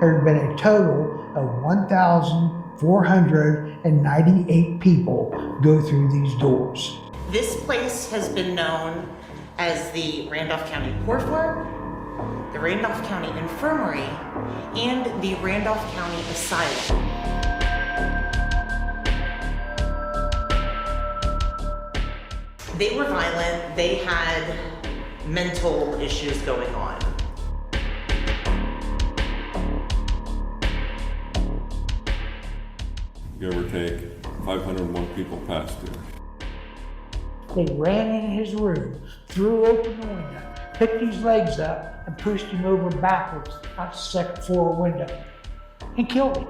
there had been a total of 1,498 people go through these doors. This place has been known as the Randolph County Poor Farm, the Randolph County Infirmary, and the Randolph County Asylum. They were violent, they had mental issues going on. Give or take, 501 people passed through. They ran in his room, threw open the window, picked his legs up, and pushed him over backwards out the second floor window, and killed him.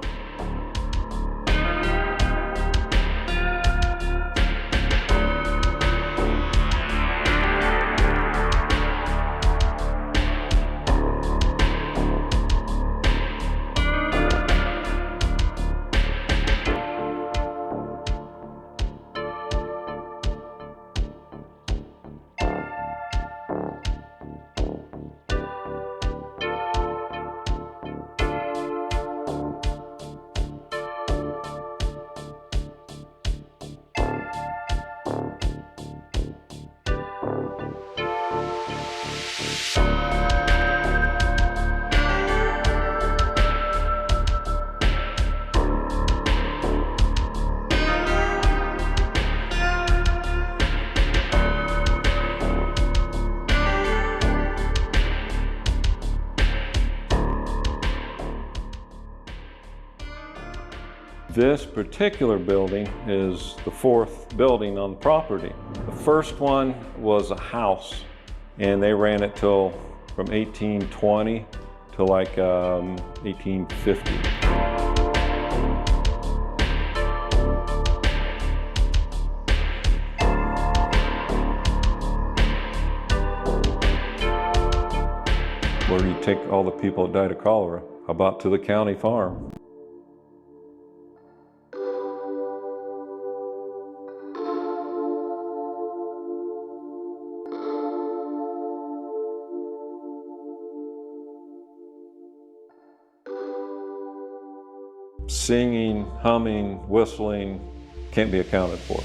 This particular building is the fourth building on the property. The first one was a house, and they ran it till from 1820 to like 1850. Where do you take all the people that died of cholera? How about to the county farm? Singing, humming, whistling can't be accounted for.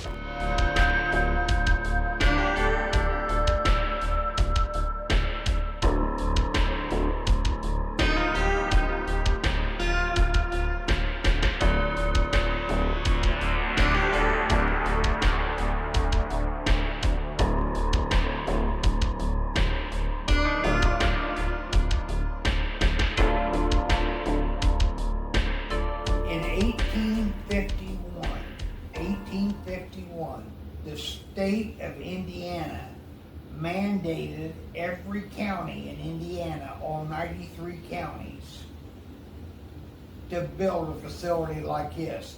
In 1851, the state of Indiana mandated every county in Indiana, all 93 counties, to build a facility like this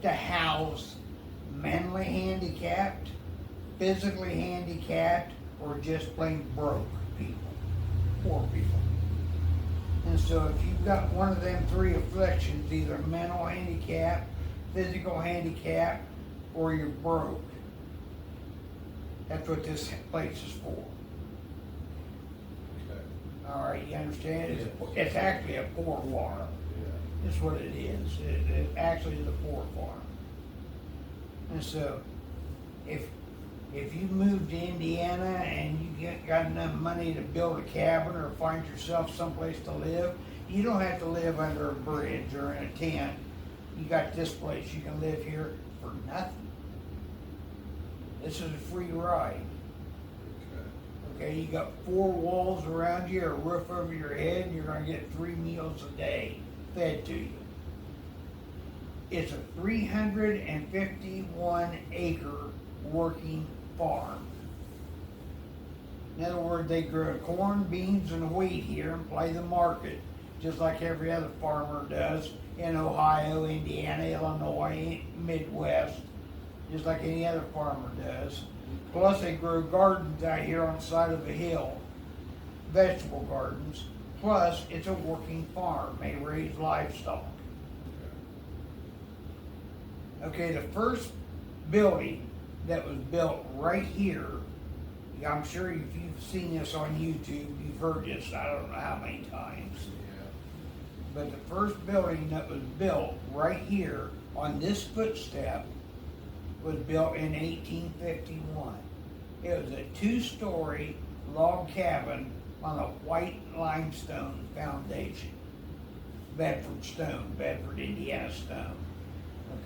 to house mentally handicapped, physically handicapped, or just plain broke people, poor people. And so if you've got one of them three afflictions, either mental handicap, physical handicap, or you're broke, that's what this place is for. Okay. All right, you understand? Yes. It's actually a poor farm. Yeah. That's what it is. It actually is a poor farm. And so, if you move to Indiana and you got enough money to build a cabin or find yourself someplace to live, you don't have to live under a bridge or in a tent. You got this place. You can live here for nothing. This is a free ride. Okay. Okay, you got 4 walls around you, a roof over your head, and you're gonna get 3 meals a day fed to you. It's a 351 acre working farm. In other words, they grow corn, beans, and wheat here and play the market, just like every other farmer does in Ohio, Indiana, Illinois, Midwest, just like any other farmer does. Plus they grow gardens out here on the side of a hill, vegetable gardens. Plus it's a working farm. They raise livestock. Okay, the first building that was built right here, I'm sure if you've seen this on YouTube, you've heard this, I don't know how many times. But the first building that was built right here on this footstep was built in 1851. It was a 2-story log cabin on a white limestone foundation. Bedford stone, Bedford, Indiana stone.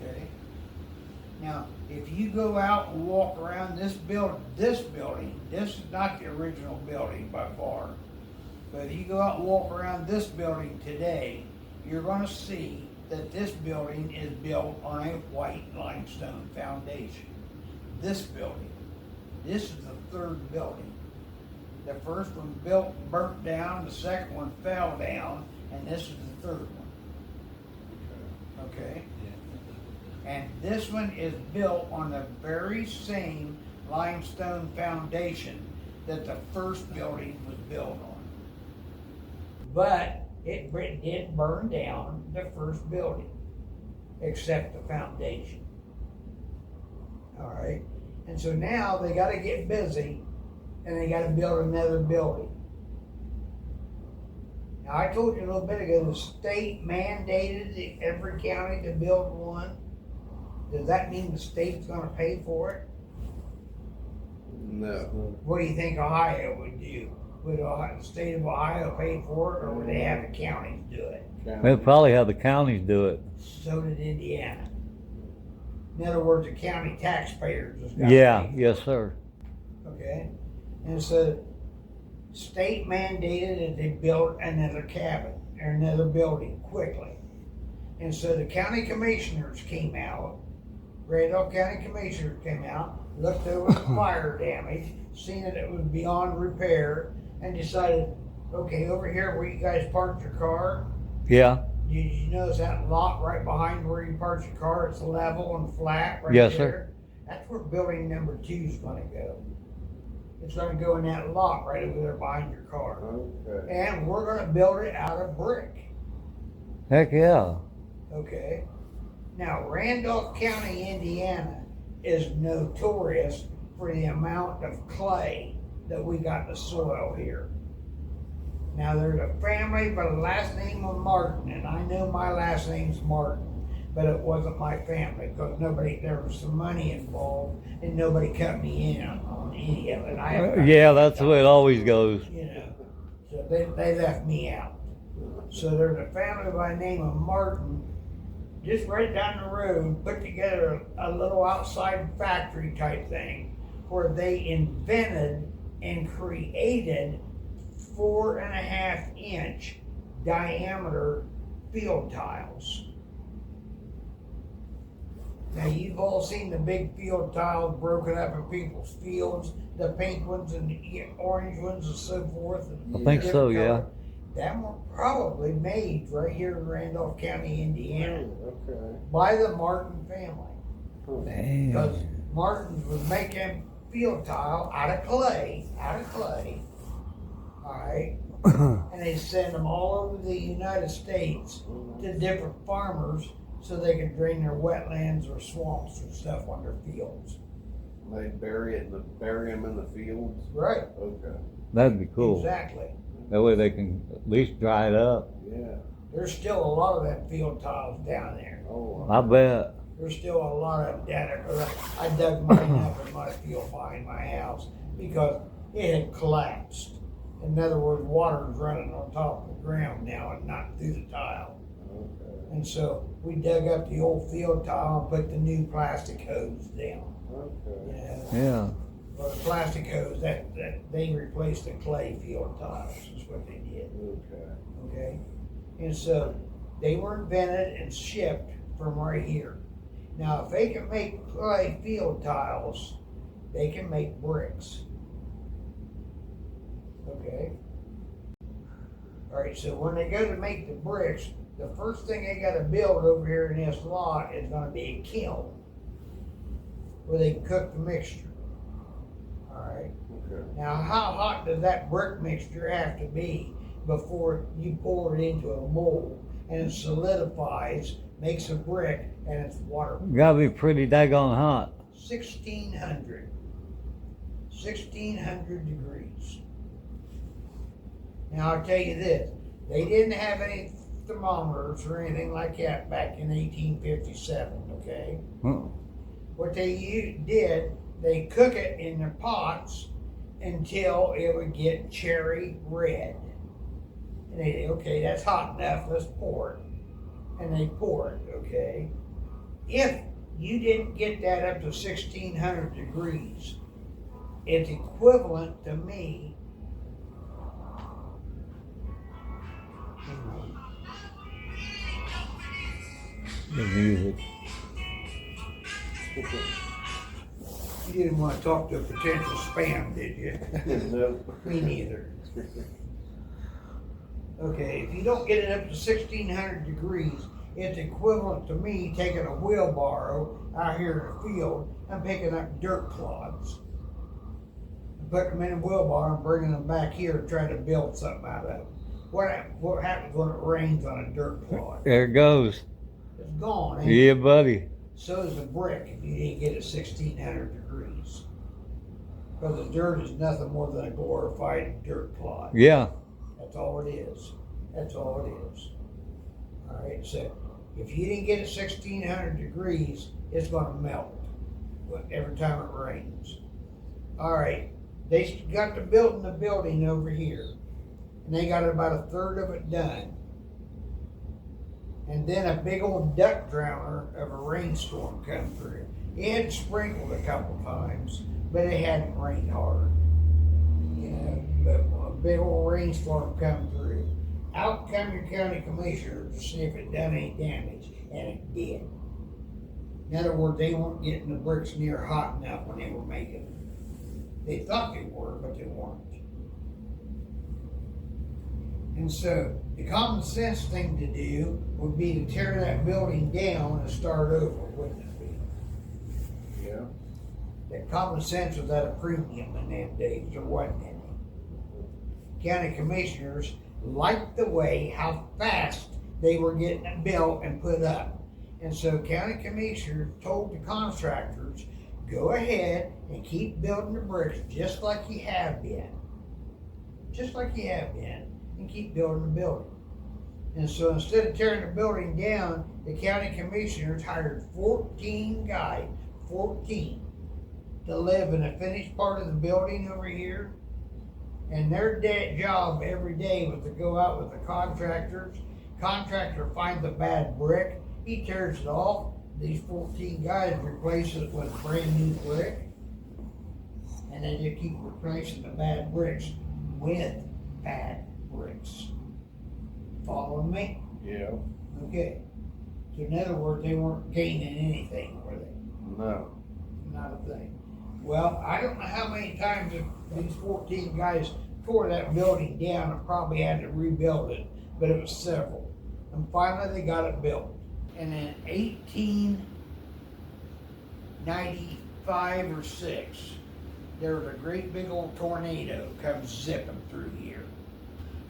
Okay? Now, if you go out and walk around this building, this is not the original building by far. But if you go out and walk around this building today, you're going to see that this building is built on a white limestone foundation. This building. This is the third building. The first one burnt down, the second one fell down, and this is the third one. Okay? And this one is built on the very same limestone foundation that the first building was built on. But it did burn down the first building, except the foundation. All right? And so now they got to get busy and they got to build another building. Now, I told you a little bit ago the state mandated every county to build one. Does that mean the state's going to pay for it? No. What do you think Ohio would do? Would the state of Ohio pay for it, or would they have the counties do it? They'll probably have the counties do it. So did Indiana. In other words, the county taxpayers just got Yeah, paid. yes, sir. Okay? And so state mandated that they build another cabin or another building quickly. And so the county commissioners came out, Randolph County commissioners came out, looked over the fire damage, seen that it was beyond repair, and decided, okay, over here where you guys parked your car, Yeah, did you notice that lot right behind where you parked your car? It's level and flat right Yes, there. sir. That's where building number 2 is going to go. It's going to go in that lot right over there behind your car. Okay. And we're going to build it out of brick. heck yeah. Okay? Now, Randolph County, Indiana is notorious for the amount of clay that we got in the soil here. Now, there's a family by the last name of Martin, and I know my last name's Martin, but it wasn't my family because there was some money involved and nobody cut me in on any of it. Yeah, that's the way it always goes. You know, so they left me out. So there's a family by the name of Martin, just right down the road, put together a little outside factory type thing where they invented and created 4.5-inch diameter field tiles. Now, you've all seen the big field tiles broken up in people's fields, the pink ones and the orange ones and so forth. And I think so, yeah. color. That were probably made right here in Randolph County, Indiana, Okay. by the Martin family. Because Damn. Martins was making field tile out of clay, all right? And they send them all over the United States to different farmers so they can drain their wetlands or swamps or stuff on their fields. They bury them in the fields? Right, Okay. That'd be cool. exactly. That way they can at least dry it up. Yeah. There's still a lot of them field tiles down there. Oh, I bet. There's still a lot of them down there, 'cause I dug mine up in my field behind my house because it had collapsed. In other words, water's running on top of the ground now and not through the tile. okay. And so we dug up the old field tile and put the new plastic hose down. Okay. Yeah. Well, the plastic hose, that they replaced the clay field tiles, is what they did. Okay. Okay? And so they were invented and shipped from right here. Now, if they can make clay field tiles, they can make bricks. Okay? All right, so when they go to make the bricks, the first thing they got to build over here in this lot is going to be a kiln where they can cook the mixture. All right? Okay. Now, how hot does that brick mixture have to be before you pour it into a mold and it solidifies, makes a brick, and it's waterproof? Gotta be pretty daggone hot. 1600 degrees. Now, I'll tell you this, they didn't have any thermometers or anything like that back in 1857, okay? Huh. What they did, they cook it in their pots until it would get cherry red. And they, okay, that's hot enough, let's pour it. And they pour it, okay? If you didn't get that up to 1600 degrees, it's equivalent to me. The music. You didn't want to talk to a potential spam, did you? No. Me neither. Okay, if you don't get it up to 1600 degrees, it's equivalent to me taking a wheelbarrow out here in the field and picking up dirt clods. Putting them in a wheelbarrow and bringing them back here and trying to build something out of them. What happens when it rains on a dirt clod? There it goes. It's gone. Ain't it? Yeah, buddy. So is a brick if you didn't get it 1600 degrees. Because the dirt is nothing more than a glorified dirt clod. Yeah. That's all it is. That's all it is. All right, so if you didn't get it 1600 degrees, it's going to melt every time it rains. All right, they got to building the building over here, and they got about a third of it done. And then a big old duck drowner of a rainstorm come through. It had sprinkled a couple times, but it hadn't rained hard. You know, but a big old rainstorm come through. Out come your county commissioner to see if it done any damage, and it did. In other words, they weren't getting the bricks near hot enough when they were making them. They thought they were, but they weren't. And so, the common sense thing to do would be to tear that building down and start over, wouldn't it be? Yeah. That common sense was at a premium in them days, there wasn't any. County commissioners liked the way how fast they were getting it built and put up. And so county commissioners told the contractors, go ahead and keep building the bricks just like you have been. Just like you have been, and keep building the building. And so instead of tearing the building down, the county commissioners hired 14 guys, 14, to live in the finished part of the building over here. And their job every day was to go out with the contractors. Contractor finds a bad brick, he tears it off. These 14 guys replace it with brand new brick. And then you keep replacing the bad bricks with bad bricks. Following me? Yeah. Okay. So in other words, they weren't gaining anything, were they? No. Not a thing. Well, I don't know how many times these 14 guys tore that building down and probably had to rebuild it, but it was several. And finally they got it built. And in 1895 or 6, there was a great big old tornado comes zipping through here.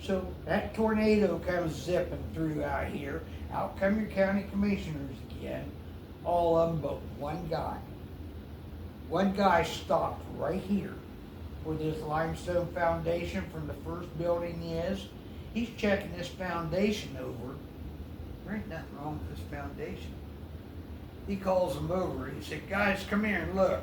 So that tornado comes zipping through out here. Out come your county commissioners again, all of them but one guy. One guy stopped right here where this limestone foundation from the first building is. He's checking this foundation over. There ain't nothing wrong with this foundation. He calls them over. He said, guys, come here and look.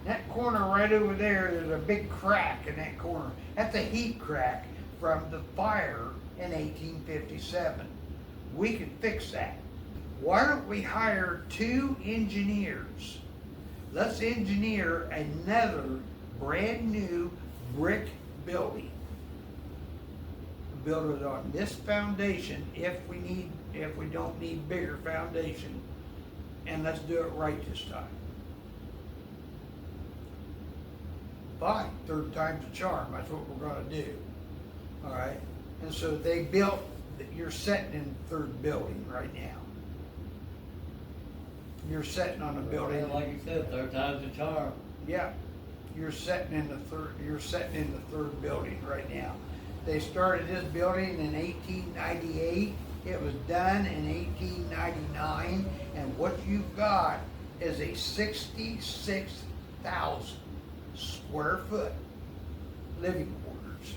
That corner right over there, there's a big crack in that corner. That's a heat crack from the fire in 1857. We can fix that. Why don't we hire 2 engineers? Let's engineer another brand new brick building. Build it on this foundation if we don't need bigger foundation. And let's do it right this time. Fine, third time's a charm, that's what we're gonna do. All right, and so they built, you're sitting in the third building right now. You're sitting on a building. Like you said, third time's a charm. Yeah, you're sitting in the third building right now. They started this building in 1898. It was done in 1899, and what you've got is a 66,000 square foot living quarters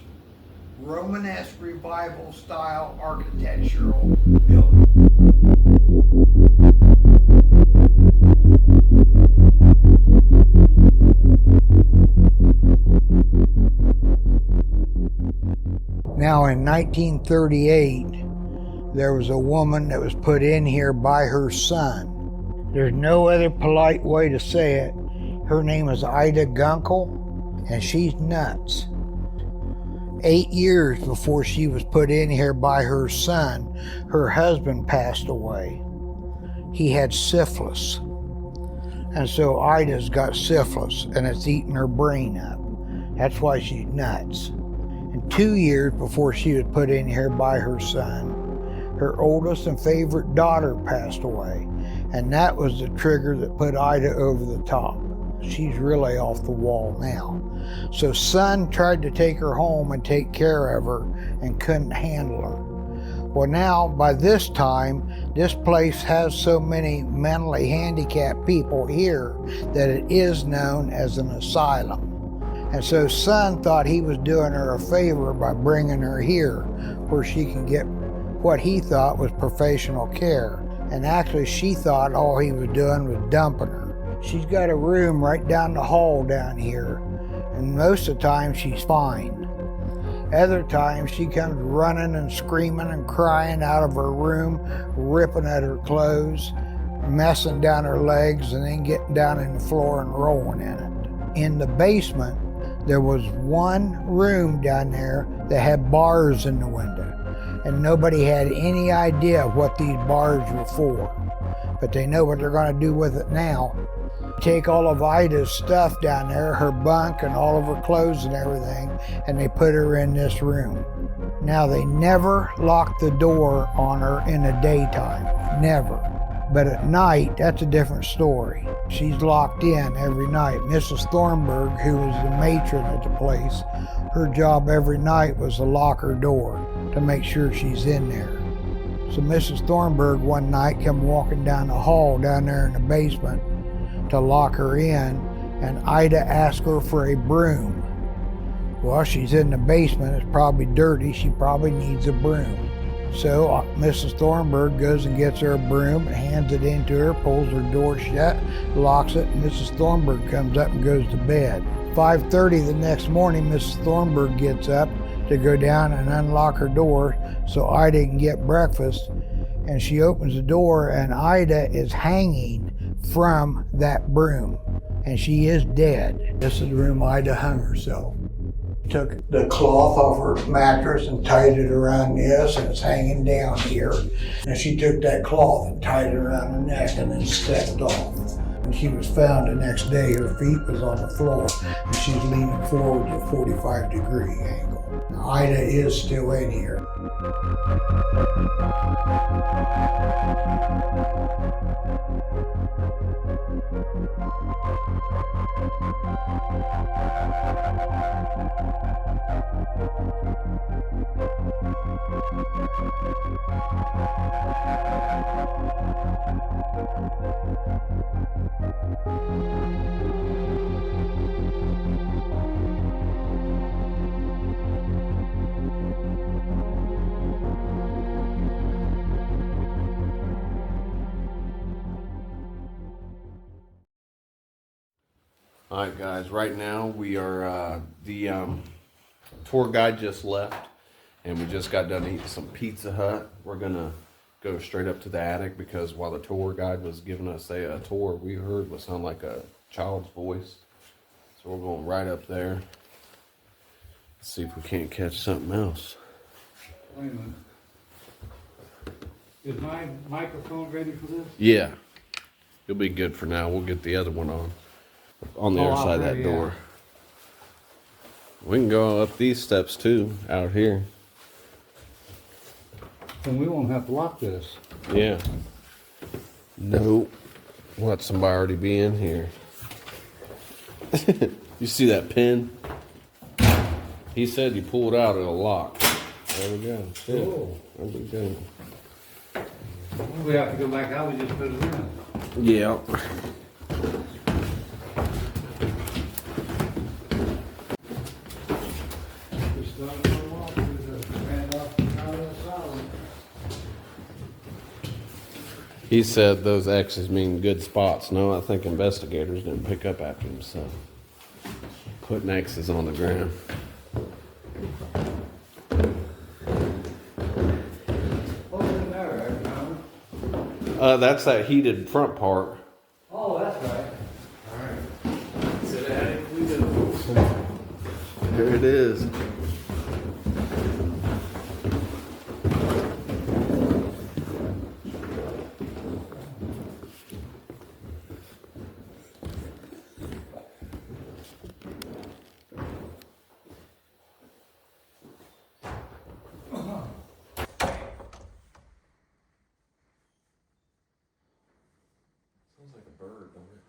Romanesque Revival style architectural building. Now in 1938, there was a woman that was put in here by her son. There's no other polite way to say it. Her name is Ida Gunkel, and she's nuts. 8 years before she was put in here by her son, her husband passed away. He had syphilis. And so Ida's got syphilis, and it's eating her brain up. That's why she's nuts. And 2 years before she was put in here by her son, her oldest and favorite daughter passed away. And that was the trigger that put Ida over the top. She's really off the wall now. So son tried to take her home and take care of her and couldn't handle her. Well, now by this time, this place has so many mentally handicapped people here that it is known as an asylum. And so son thought he was doing her a favor by bringing her here where she can get what he thought was professional care. And actually she thought all he was doing was dumping her. She's got a room right down the hall down here, and most of the time she's fine. Other times she comes running and screaming and crying out of her room, ripping at her clothes, messing down her legs, and then getting down on the floor and rolling in it. In the basement, there was one room down there that had bars in the window, and nobody had any idea what these bars were for. But they know what they're going to do with it now. Take all of Ida's stuff down there, her bunk and all of her clothes and everything, and they put her in this room. Now they never lock the door on her in the daytime, never. But at night, that's a different story. She's locked in every night. Mrs. Thornburg, who was the matron at the place, her job every night was to lock her door to make sure she's in there. So Mrs. Thornburg one night come walking down the hall down there in the basement to lock her in, and Ida asked her for a broom. Well, she's in the basement, it's probably dirty, she probably needs a broom. So Mrs. Thornburg goes and gets her a broom and hands it into her, pulls her door shut, locks it, and Mrs. Thornburg comes up and goes to bed. 5:30 the next morning, Mrs. Thornburg gets up to go down and unlock her door so Ida can get breakfast, and she opens the door and Ida is hanging from that broom, and she is dead. This is the room Ida hung herself. Took the cloth off her mattress and tied it around this, and it's hanging down here. And she took that cloth and tied it around her neck and then stepped off. When she was found the next day, her feet was on the floor and she's leaning forward at a 45-degree angle. Now, Ida is still in here. All right, guys, right now we are, the tour guide just left, and we just got done eating some Pizza Hut. We're gonna go straight up to the attic because while the tour guide was giving us a tour, we heard what sounded like a child's voice. So we're going right up there. See if we can't catch something else. Wait a minute. Is my microphone ready for this? Yeah, it'll be good for now. We'll get the other one on the other side of that door. We can go up these steps too, out here. Then we won't have to lock this. Yeah. Nope. We'll let somebody already be in here. You see that pin? He said you pull it out, it'll lock. There we go. Yeah. Oh. There we go. We have to go back out, we just put it in. Yeah. Just started to roll off. He said those X's mean good spots. No, I think investigators didn't pick up after him, so putting X's on the ground. What's in there, Tom? That's that heated front part. Oh, that's right. Alright. So that we do. There it is. Sounds like a bird, don't it?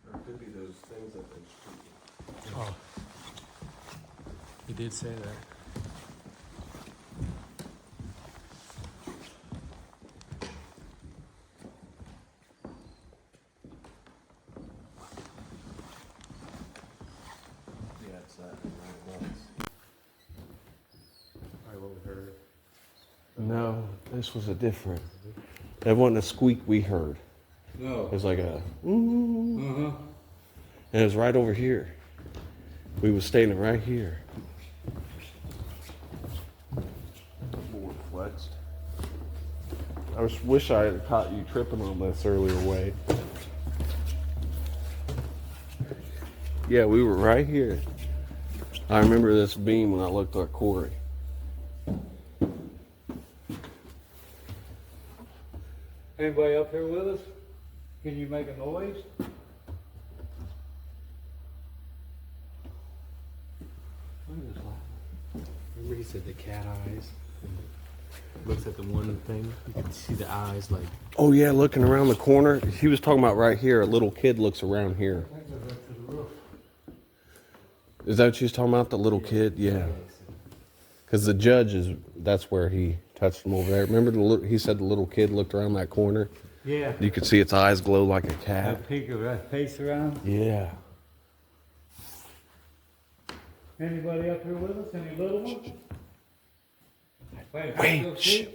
Or it could be those things that they shoot. Oh, he did say that. Yeah, it's that. Right, it Probably what we heard. was. No, this was a different. That wasn't a squeak we heard. No. It was like a. And it was right over here. We was standing right here. Board flexed. I wish I had caught you tripping on this earlier, Wade. Yeah, we were right here. I remember this beam when I looked at Corey. Anybody up here with us? Can you make a noise? Remember he said the cat eyes? Looks at the one thing, you can see the eyes like. Oh yeah, looking around the corner. He was talking about right here. A little kid looks around here. I think they're up to the roof. Is that what you was talking about? The little kid? Yeah. Because the judge that's where he touched him over there. Remember he said the little kid looked around that corner? Yeah. You could see its eyes glow like a cat. That peek of that face around. Yeah. Anybody up here with us? Any little ones?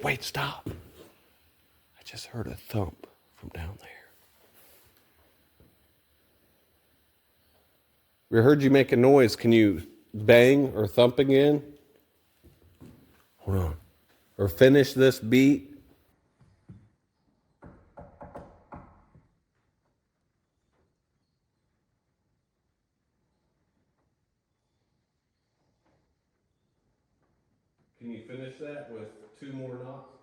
Wait, stop. I just heard a thump from down there. We heard you make a noise. Can you bang or thump again? Hold on. Or finish this beat. Can you finish that with 2 more knocks?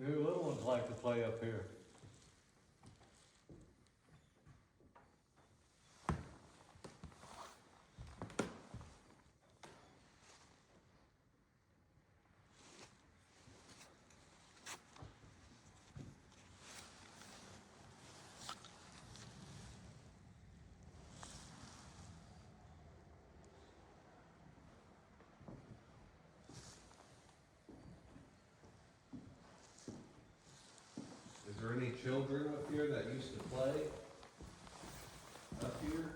The little ones like to play up here. Is there any children up here that used to play up here?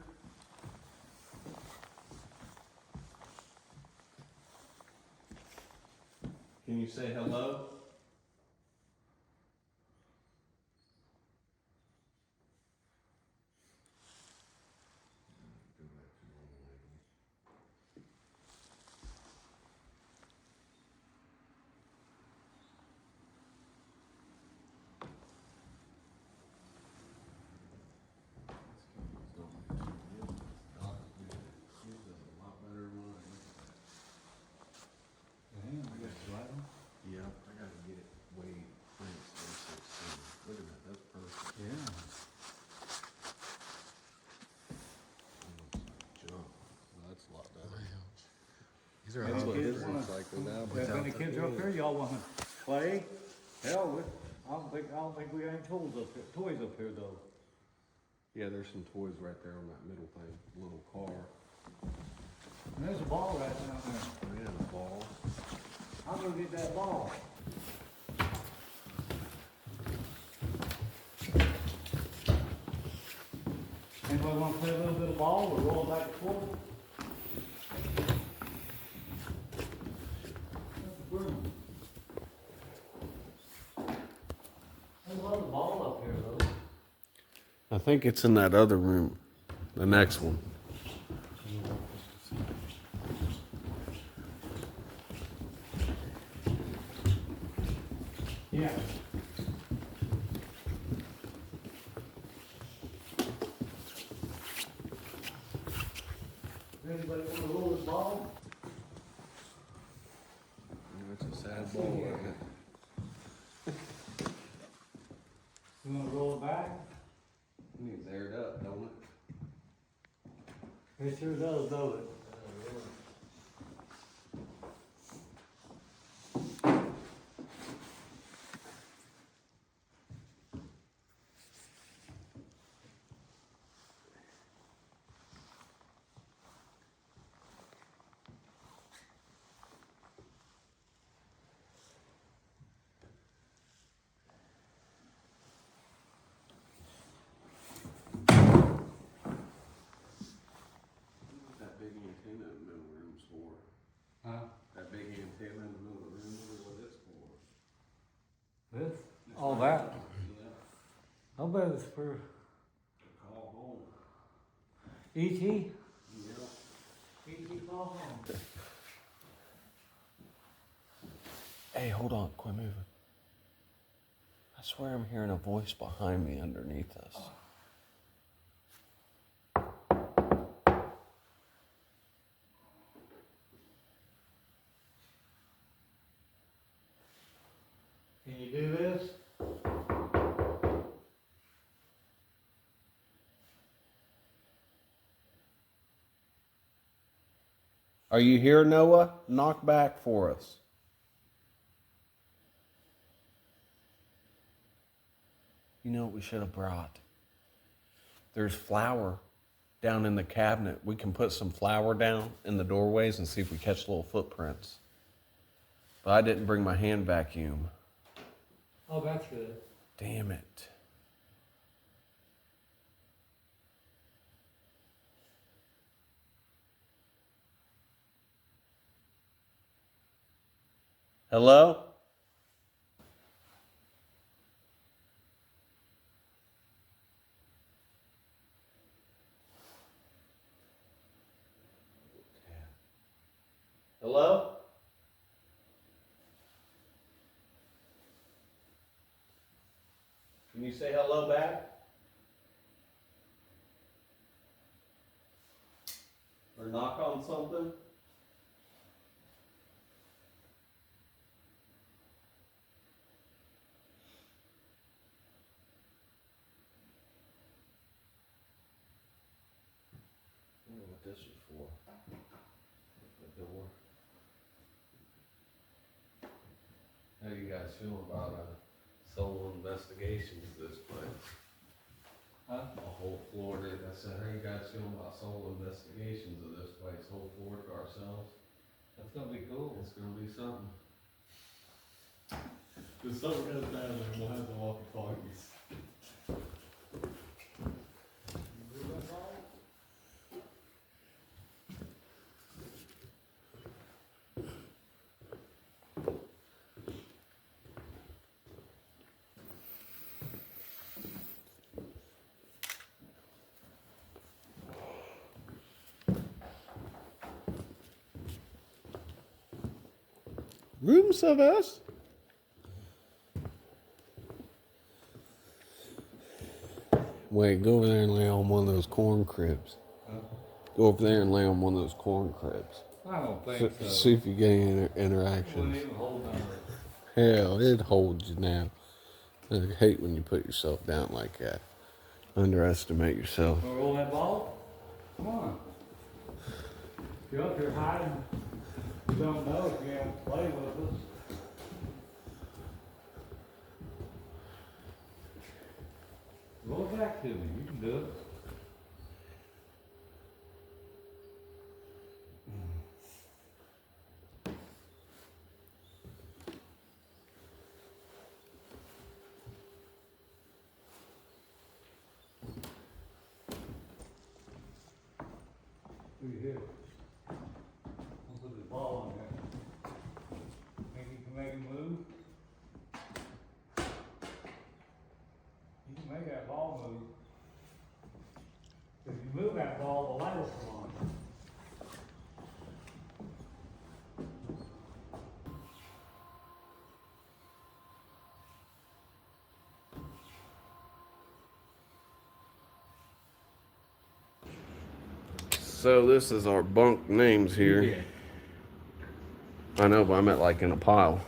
Can you say hello? Yep, I gotta get it way Frank's 16. Look at that, that's perfect. Yeah. Jump. That's a lot better. These are Any how kids wanna- If any kids are up here, y'all wanna play? Hell, I don't think we got any toys up here though. Yeah, there's some toys right there on that middle thing, little car. And there's a ball right down there. Yeah, the ball that ball. Anybody wanna play a little bit of ball or roll back and forth? That's a broom. There's a lot of ball up here though. I think it's in that other room, the next one. Yeah. Anybody want to roll this ball? It's a sad ball, isn't it? You want to roll it back? Needs aired up, don't it? It sure does, don't it? That big antenna in the middle of the room's for. Huh? That big antenna in the middle of the room, what it's for. This? All that? Yeah. I'll bet it's for Call home. E.T. Yeah. E.T. call home. Hey, hold on, quit moving. I swear I'm hearing a voice behind me underneath us. Can you do this? Are you here, Noah? Knock back for us. You know what we should have brought? There's flour down in the cabinet. We can put some flour down in the doorways and see if we catch little footprints. But I didn't bring my hand vacuum. Oh, that's good. Damn it. Hello? Hello? Can you say hello back? Or knock on something? I don't know what this is for. The door. How do you guys feel about solo investigations of this place? Huh? A whole floor to, I said, how you guys feel about solo investigations of this place, whole floor to ourselves? That's gonna be cool. It's gonna be something. If something goes down there, we'll have to walk the talkies. Room service? Wait, go over there and lay on one of those corn cribs. Huh? Go over there and lay on one of those corn cribs. I don't think so. See if you get any Wouldn't interactions. even hold on. Hell, it holds you now. I hate when you put yourself down like that. Underestimate yourself. Wanna roll that ball? Come on. If you're up here hiding, you don't know if you have to play with us. Roll it back to me, you can do it. through here. I'll put this ball on there. Think you can make it move? You can make that ball move. If you move that ball, the light will come on. So this is our bunk names here. I know, but I'm at like in a pile.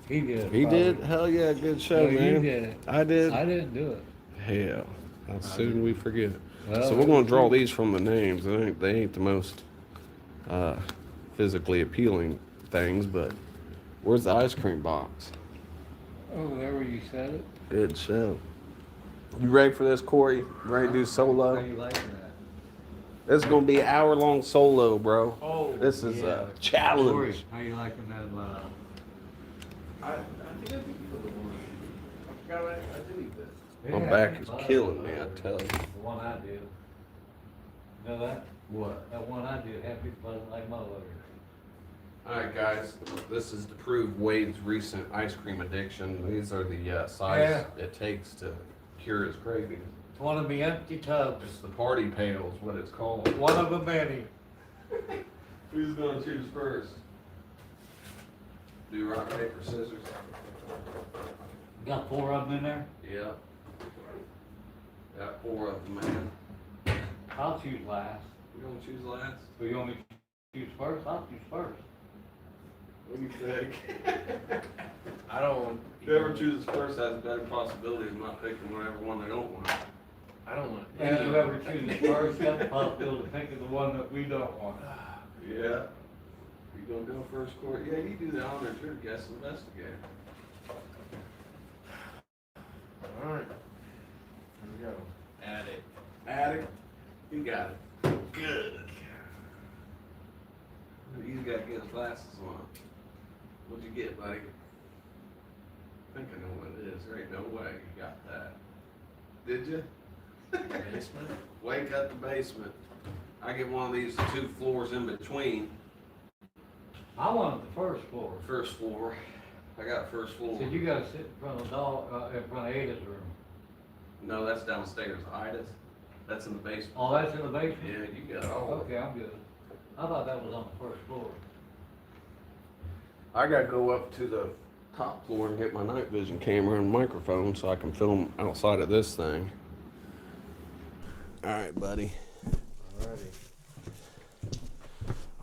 He did. He did? Hell yeah, good show, No, you man. did it. I did? I didn't do it. Hell, how soon we forget. Well, So we're gonna draw these from the names. They ain't the most physically appealing things, but where's the ice cream box? Oh, there where you said it? Good show. You ready for this, Corey? Ready to do solo? How you liking that? This is gonna be an hour-long solo, bro. Oh, This is yeah. a challenge. Corey, how you liking that? I think I did the one. I forgot I did eat this. Yeah, My back is it's killing me, I tell you. The one I did. You know that? What? That one I did, happy pleasant like motherfucker. Alright guys, this is to prove Wade's recent ice cream addiction. These are the size it takes to cure his cravings. It's one of the empty tubs. It's the party pails, what it's called. One of the many. Who's gonna choose first? Do rock, paper, scissors? Got 4 of them in there? Yeah. Got 4 of them, man. I'll choose last. You gonna choose last? But you want me to choose first? I'll choose first. What do you think? I don't want. Whoever chooses first has a better possibility of not picking whatever one they don't want. I don't want. And whoever chooses first, got the possibility of picking the one that we don't want. Yeah. You gonna go first, Corey? Yeah, you do the honors. You're the guest investigator. All right. Here we go. Attic. Attic. You got it. Good. He's got to get his glasses on. What'd you get, buddy? I think I know what it is. There ain't no way you got that. Did you? Basement? Wake up the basement. I get one of these 2 floors in between. I wanted the first floor. First floor. I got first floor. So you gotta sit in front of the dog, in front of Ada's room. No, that's downstairs. Ida's. That's in the basement. Oh, that's in the basement? Yeah, you got all of it. Okay, I'm good. I thought that was on the first floor. I gotta go up to the top floor and get my night vision camera and microphone so I can film outside of this thing. All right, buddy. Alrighty.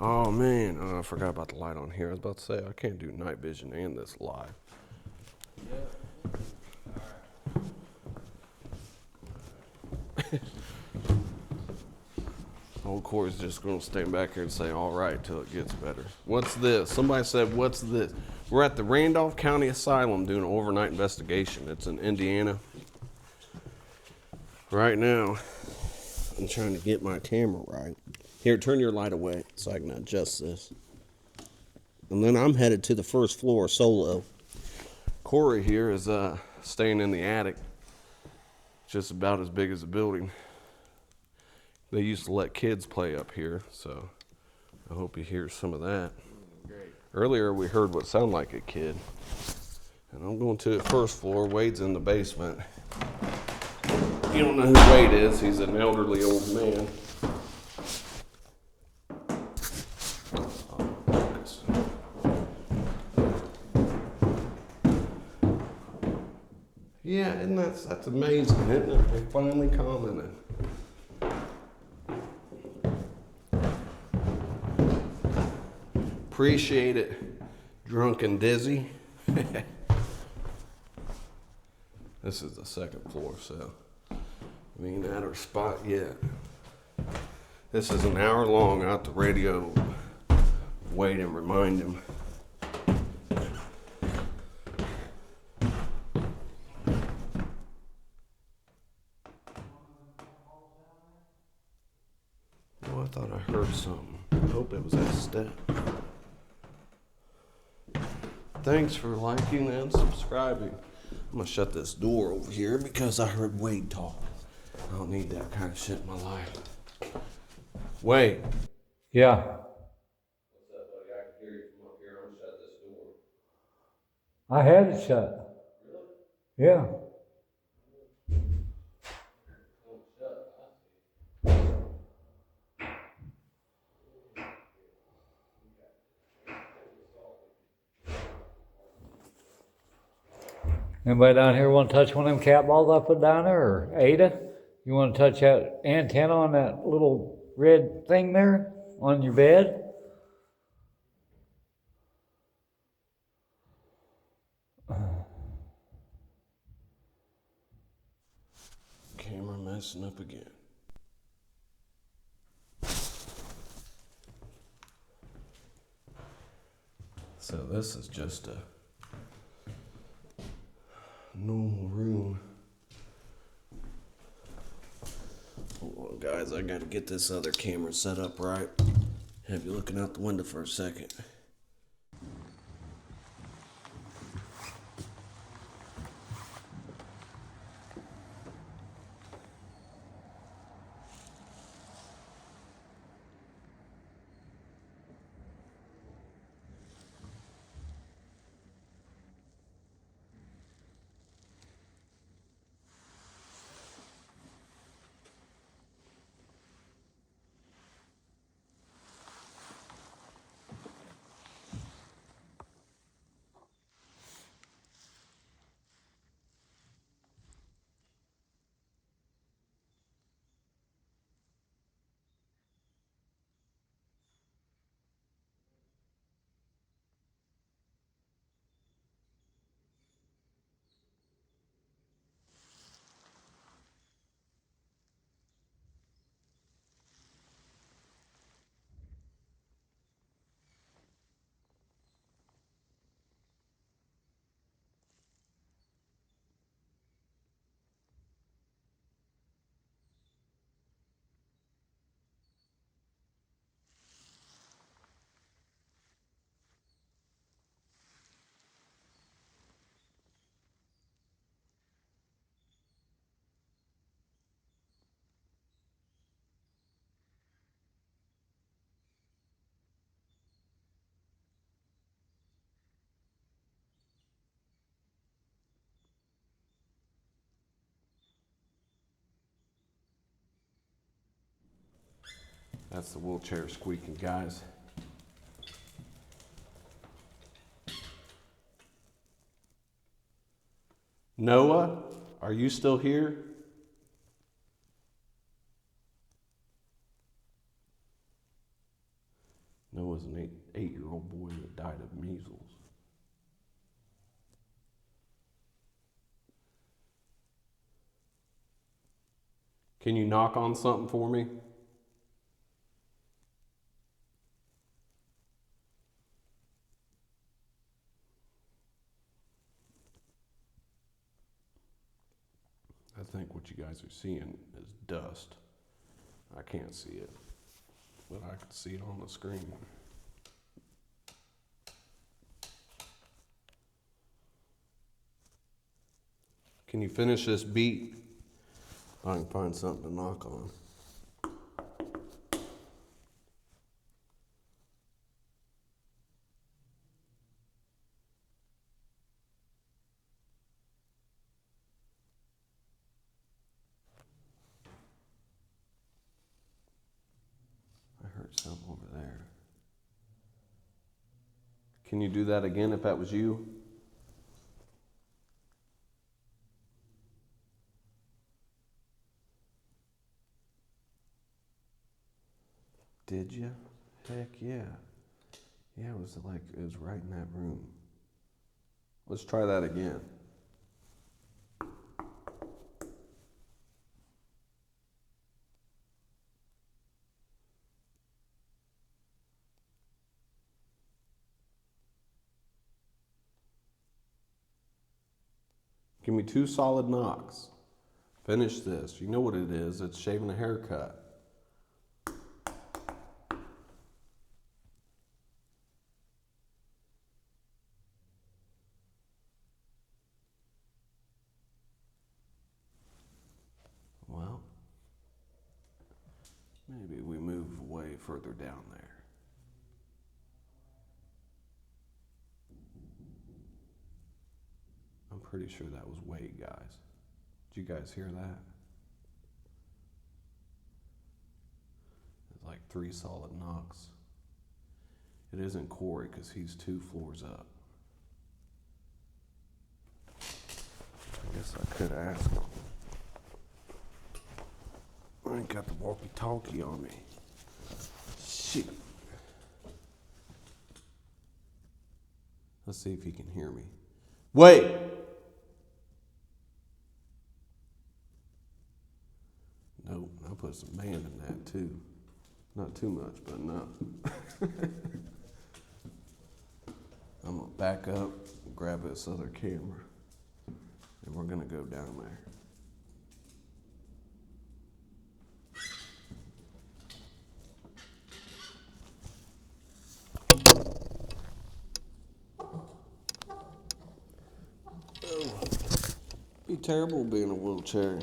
Oh man, I forgot about the light on here. I was about to say I can't do night vision and this live. Old Corey's just gonna stay back here and say all right till it gets better. What's this? Somebody said, what's this? We're at the Randolph County Asylum doing an overnight investigation. It's in Indiana. Right now, I'm trying to get my camera right. Here, turn your light away so I can adjust this. And then I'm headed to the first floor solo. Corey here is staying in the attic. Just about as big as the building. They used to let kids play up here, so I hope you hear some of that. Great. Earlier we heard what sounded like a kid. And I'm going to the first floor. Wade's in the basement. You don't know who Wade is. He's an elderly old man. Yeah, and that's amazing, isn't it? They finally commented. Appreciate it, drunk and dizzy. This is the second floor, so we ain't at our spot yet. This is an hour long out the radio. Wait and remind him. Oh, I thought I heard something. I hope it was that step. Thanks for liking and subscribing. I'm gonna shut this door over here because I heard Wade talk. I don't need that kind of shit in my life. Wait. Yeah. What's up, buddy? I can hear you from up here. I'm gonna shut this door. I had it shut. Really? Yeah. Don't shut. Anybody down here want to touch one of them cat balls I put down there, or Ada? You want to touch that antenna on that little red thing there on your bed? Camera messing up again. So this is just a normal room. Hold on, guys. I gotta get this other camera set up right. Have you looking out the window for a second. That's the wheelchair squeaking, guys. Noah, are you still here? Noah's an eight-year-old boy that died of measles. Can you knock on something for me? I think what you guys are seeing is dust. I can't see it, but I can see it on the screen. Can you finish this beat? I can find something to knock on. I heard something over there. Can you do that again if that was you? Did you? Heck yeah. Yeah, it was right in that room. Let's try that again. Give me 2 solid knocks. Finish this. You know what it is. It's shaving a haircut. Well, maybe we move away way further down there. I'm pretty sure that was Wade, guys. Did you guys hear that? It's like 3 solid knocks. It isn't Corey because he's 2 floors up. I guess I could ask him. I ain't got the walkie-talkie on me. Shit. Let's see if he can hear me. Wait! Nope, I'll put some man in that too. Not too much, but enough. I'm gonna back up, grab this other camera, and we're gonna go down there. Oh, be terrible being in a wheelchair.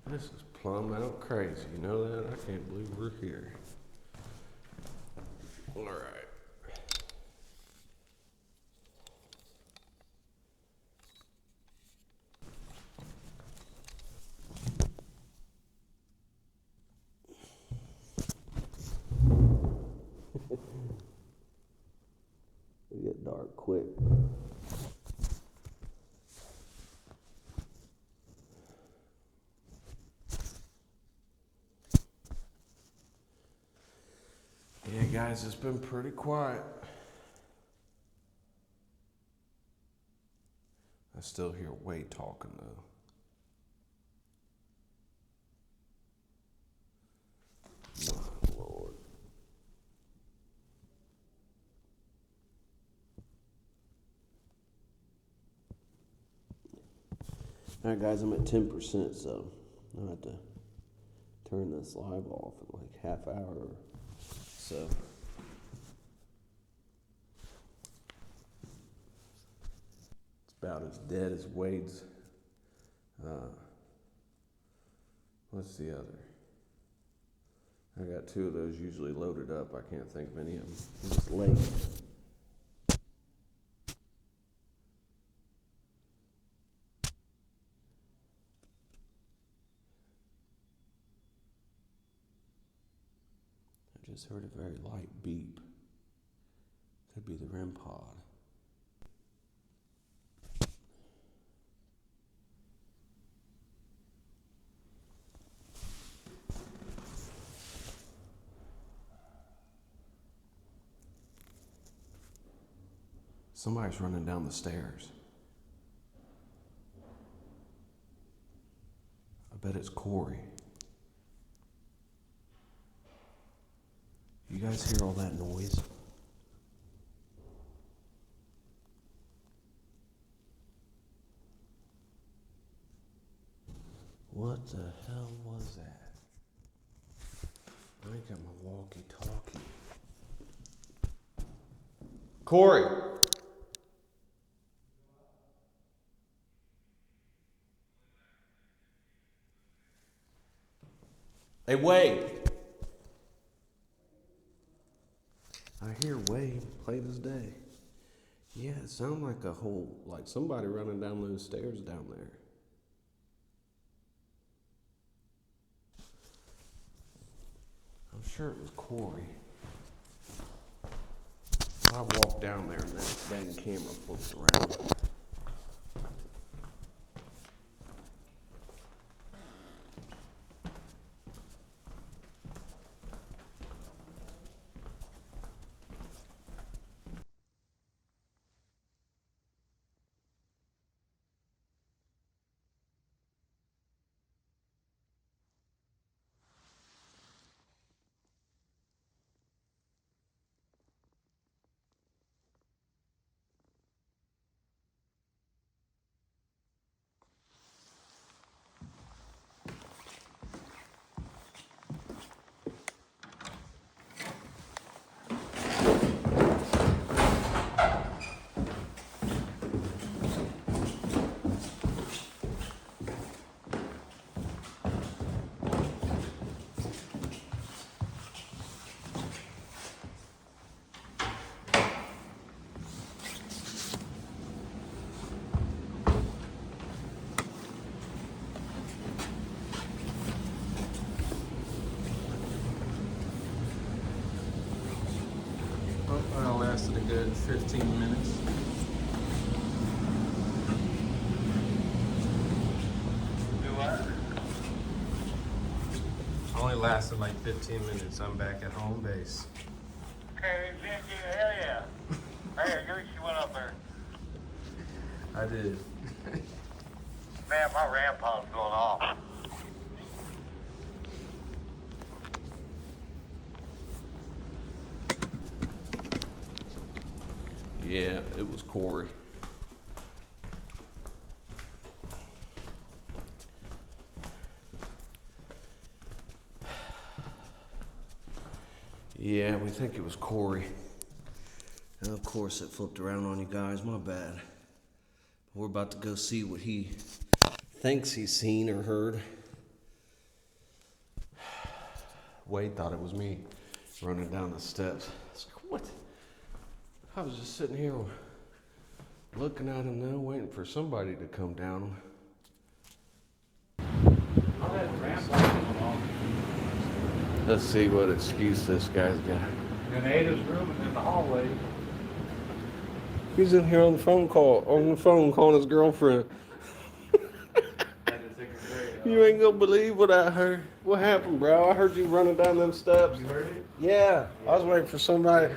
This is plumb out crazy, you know that? I can't believe we're here. All right. It get dark quick. Yeah, guys, it's been pretty quiet. I still hear Wade talking, though. My Lord. All right, guys, I'm at 10%, so I'll have to turn this live off in like half hour or so. It's about as dead as Wade's. What's the other? I got 2 of those usually loaded up. I can't think of any of them. I'm just late. I just heard a very light beep. Could be the REM pod. Somebody's running down the stairs. I bet it's Corey. You guys hear all that noise? What the hell was that? I ain't got my walkie-talkie. Corey! Hey, Wade! I hear way plain as day. Yeah, it sounded like a whole, like somebody running down those stairs down there. I'm sure it was Corey. I walked down there and that dang camera flipped around. That lasted a good 15 minutes. Do what? Only lasted like 15 minutes. I'm back at home base. Okay, hell yeah. Hey, I guess you went up there. I did. Man, my RAM pod's going off. Yeah, it was Corey. Yeah, we think it was Corey. And of course it flipped around on you guys, my bad. We're about to go see what he thinks he's seen or heard. Wade thought it was me running down the steps. I was like, what? I was just sitting here looking at him now, waiting for somebody to come down. Let's see what excuse this guy's got. In Ada's room and in the hallway. He's in here on the phone calling his girlfriend. You ain't gonna believe what I heard. What happened, bro? I heard you running down them steps. You heard it? Yeah, I was waiting for somebody.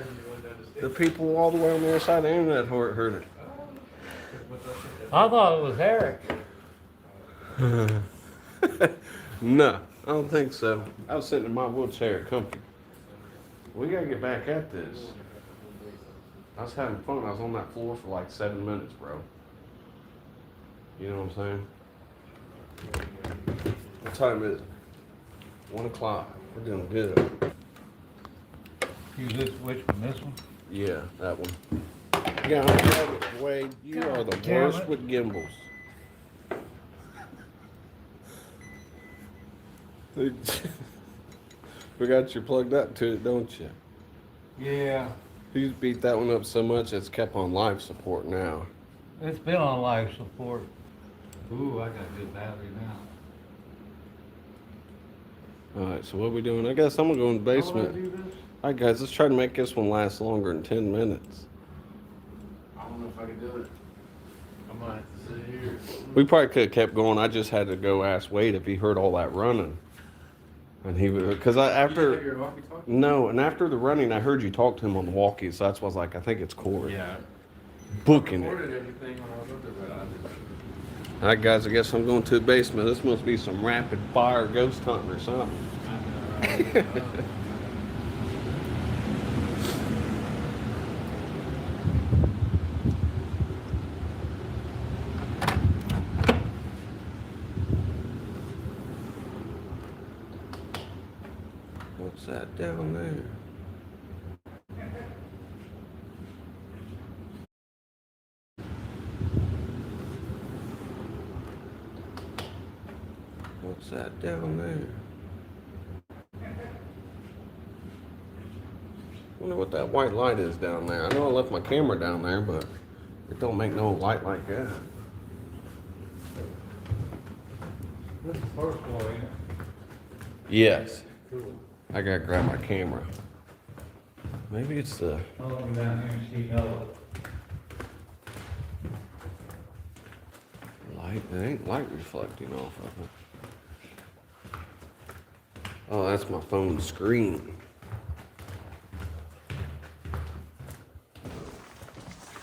The people all the way on the other side of the internet heard it. I thought it was Eric. No, I don't think so. I was sitting in my wheelchair comfy. We gotta get back at this. I was having fun. I was on that floor for like 7 minutes, bro. You know what I'm saying? What time is it? 1 o'clock. We're doing good. Use this, which one, this one? Yeah, that one. Yeah, I love it, Wade. You are the damn worst it. with gimbals. We got you plugged up to it, don't you? Yeah. He's beat that one up so much it's kept on life support now. It's been on life support. Ooh, I got good battery now. Alright, so what are we doing? I guess I'm gonna go in the basement. How do I do this? Alright guys, let's try to make this one last longer than 10 minutes. I don't know if I can do it. I might have to sit here. We probably could have kept going. I just had to go ask Wade if he heard all that running. And he would, because after, no, and after the running, I heard you talk to him on the walkie, so that's why I was like, I think it's Corey. Yeah. Booking it. Recorded everything when I was up there, but I didn't. Alright guys, I guess I'm going to the basement. This must be some rapid fire ghost hunting or something. What's that down there? What's that down there? Wonder what that white light is down there. I know I left my camera down there, but it don't make no light like that. This is the first floor, ain't it? Yes. Cool. I gotta grab my camera. Maybe it's the... I'll look down here and see no. light. It ain't light reflecting off of it. Oh, that's my phone screen.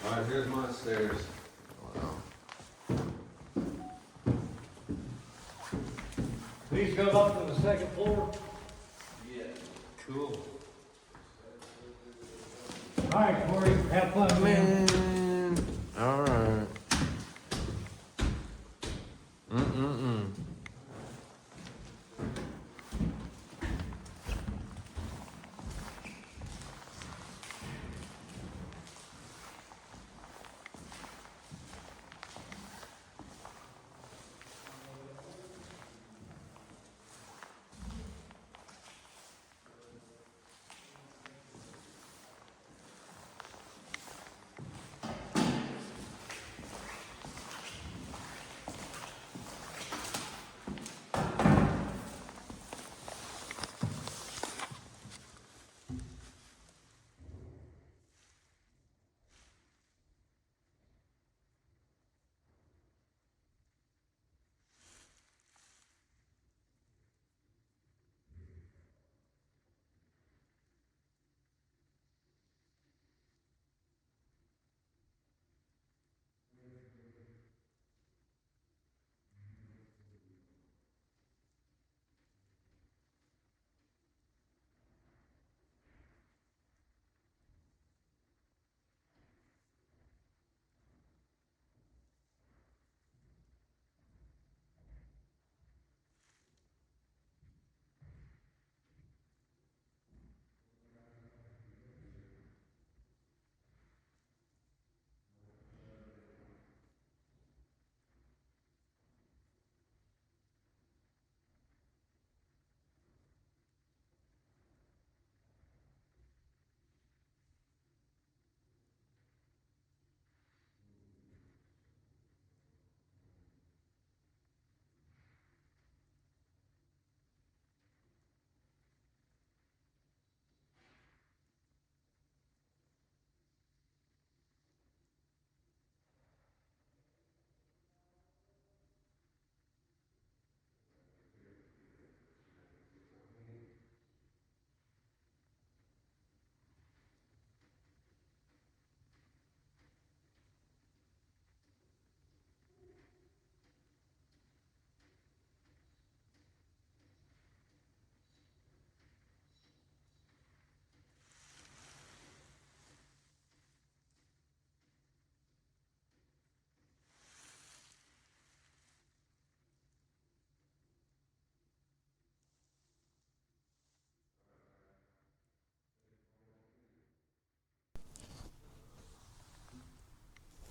Alright, here's my stairs. Wow. These go up to the second floor? Yeah. Cool. All right, Corey, have fun, man. Alright.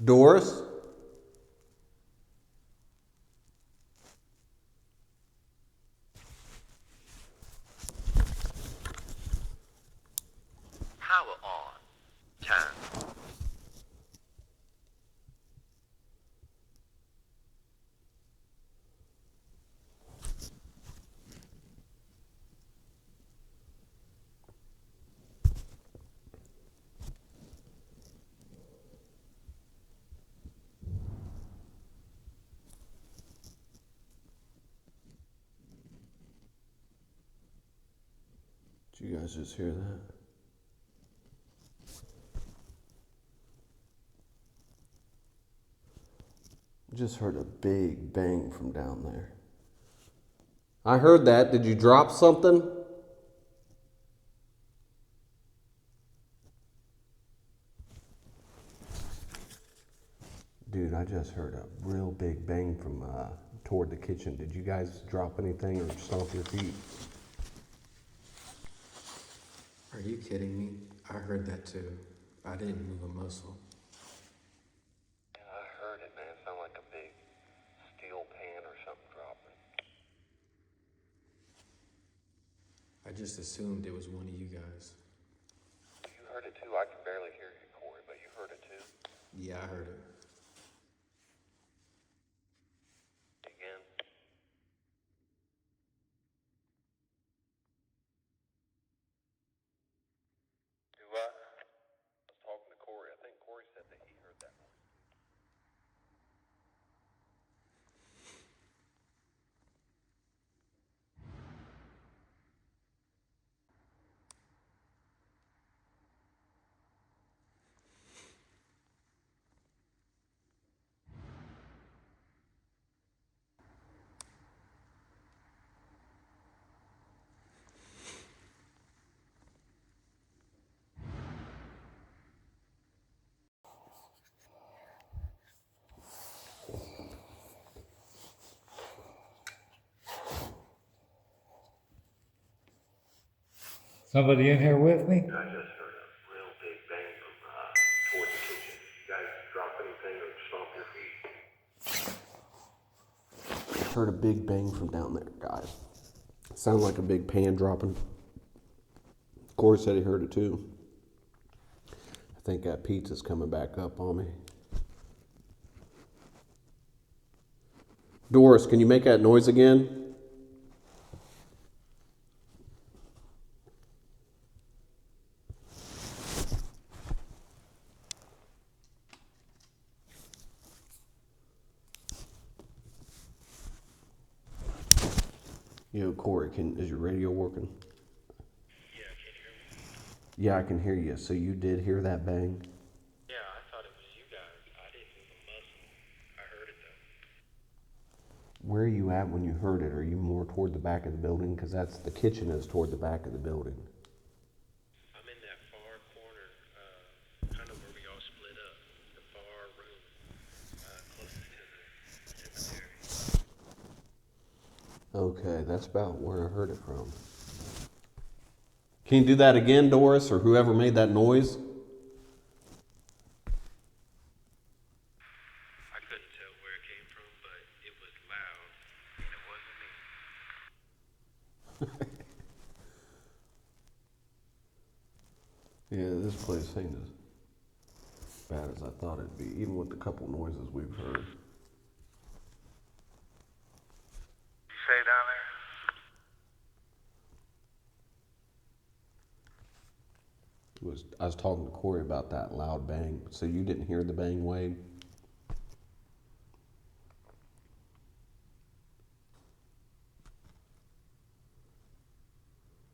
Doris? Power on. Turn. Did you guys just hear that? Just heard a big bang from down there. I heard that. Did you drop something? Dude, I just heard a real big bang from toward the kitchen. Did you guys drop anything or stomp your feet? Are you kidding me? I heard that too. I didn't move a muscle. Yeah, I heard it, man. It sounded like a big steel pan or something dropping. I just assumed it was one of you guys. Do you too. I can barely hear you, Corey, but you heard it too? Yeah, I heard it. Again? Do I? I was talking to Corey. I think Corey said that he heard that noise. Somebody in here with me? I just heard a real big bang from toward the kitchen. You guys drop anything or stomp your feet? Heard a big bang from down there, guys. Sounded like a big pan dropping. Corey said he heard it too. I think that pizza's coming back up on me. Doris, can you make that noise again? Yo, Corey, is your radio working? Yeah, can you hear me? Yeah, I can hear you. So you did hear that bang? Yeah, I thought it was you guys. I didn't even listen. I heard it though. Where are you at when you heard it? Are you more toward the back of the building? Because the kitchen is toward the back of the building. I'm in that far corner, kind of where we all split up. The far room, closest to the cemetery. Okay, that's about where I heard it from. Can you do that again, Doris, or whoever made that noise? I couldn't tell where it came from, but it was loud, and it wasn't me. Yeah, this place ain't as bad as I thought it'd be, even with the couple noises we've heard. You say down there? I was talking to Corey about that loud bang. So you didn't hear the bang, Wade?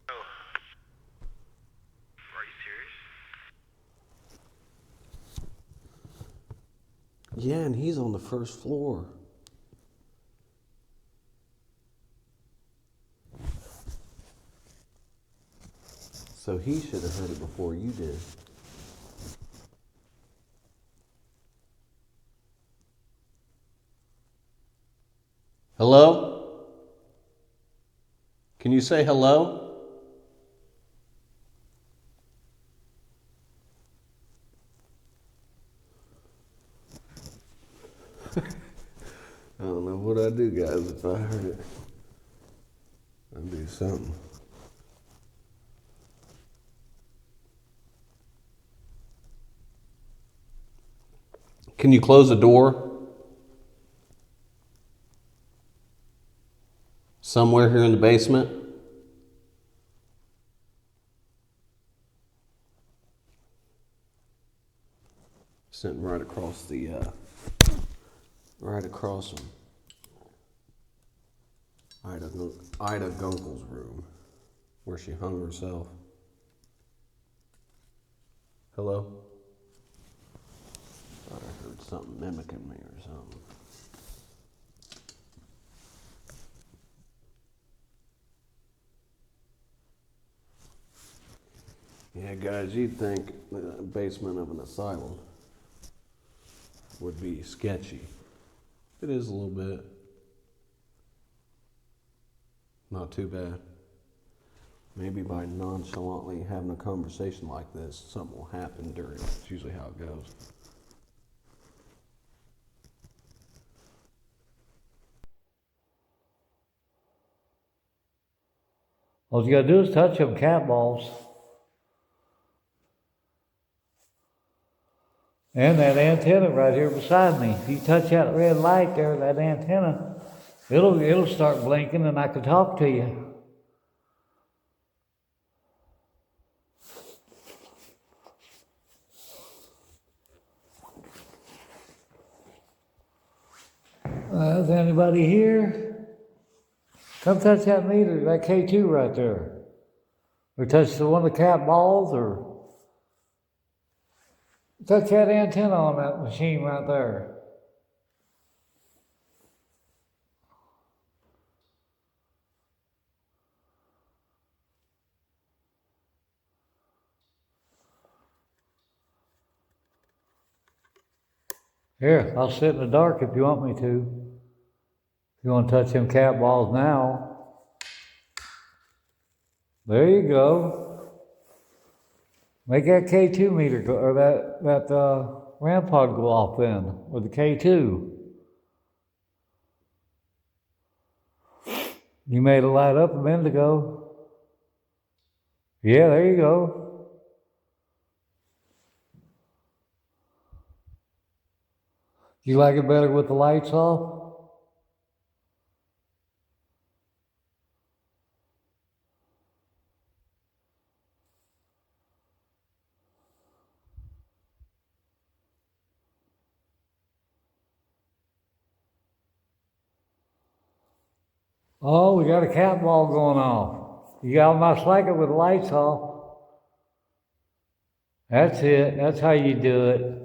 Oh. Are you serious? Yeah, and he's on the first floor. So he should have heard it before you did. Hello? Can you say hello? I don't know what I'd do, guys, if I heard it. I'd do something. Can you close the door? Somewhere here in the basement? Sitting right across from Ida Gunkel's room, where she hung herself. Hello? Thought I heard something mimicking me or something. Yeah, guys, you'd think the basement of an asylum would be sketchy. It is a little bit. Not too bad. Maybe by nonchalantly having a conversation like this, something will happen during it. It's usually how it goes. All you gotta do is touch them cat balls. And that antenna right here beside me. If you touch that red light there, that antenna, it'll start blinking and I can talk to you. Is anybody here? Come touch that meter, that K2 right there. Or touch the one of the cat balls, or touch that antenna on that machine right there. Here, I'll sit in the dark if you want me to. If you want to touch them cat balls now. There you go. Make that K2 meter go, or that RAM pod go off then, or the K2. You made it light up a minute ago. Yeah, there you go. You like it better with the lights off? Oh, we got a cat ball going off. You almost like it with the lights off. That's it. That's how you do it.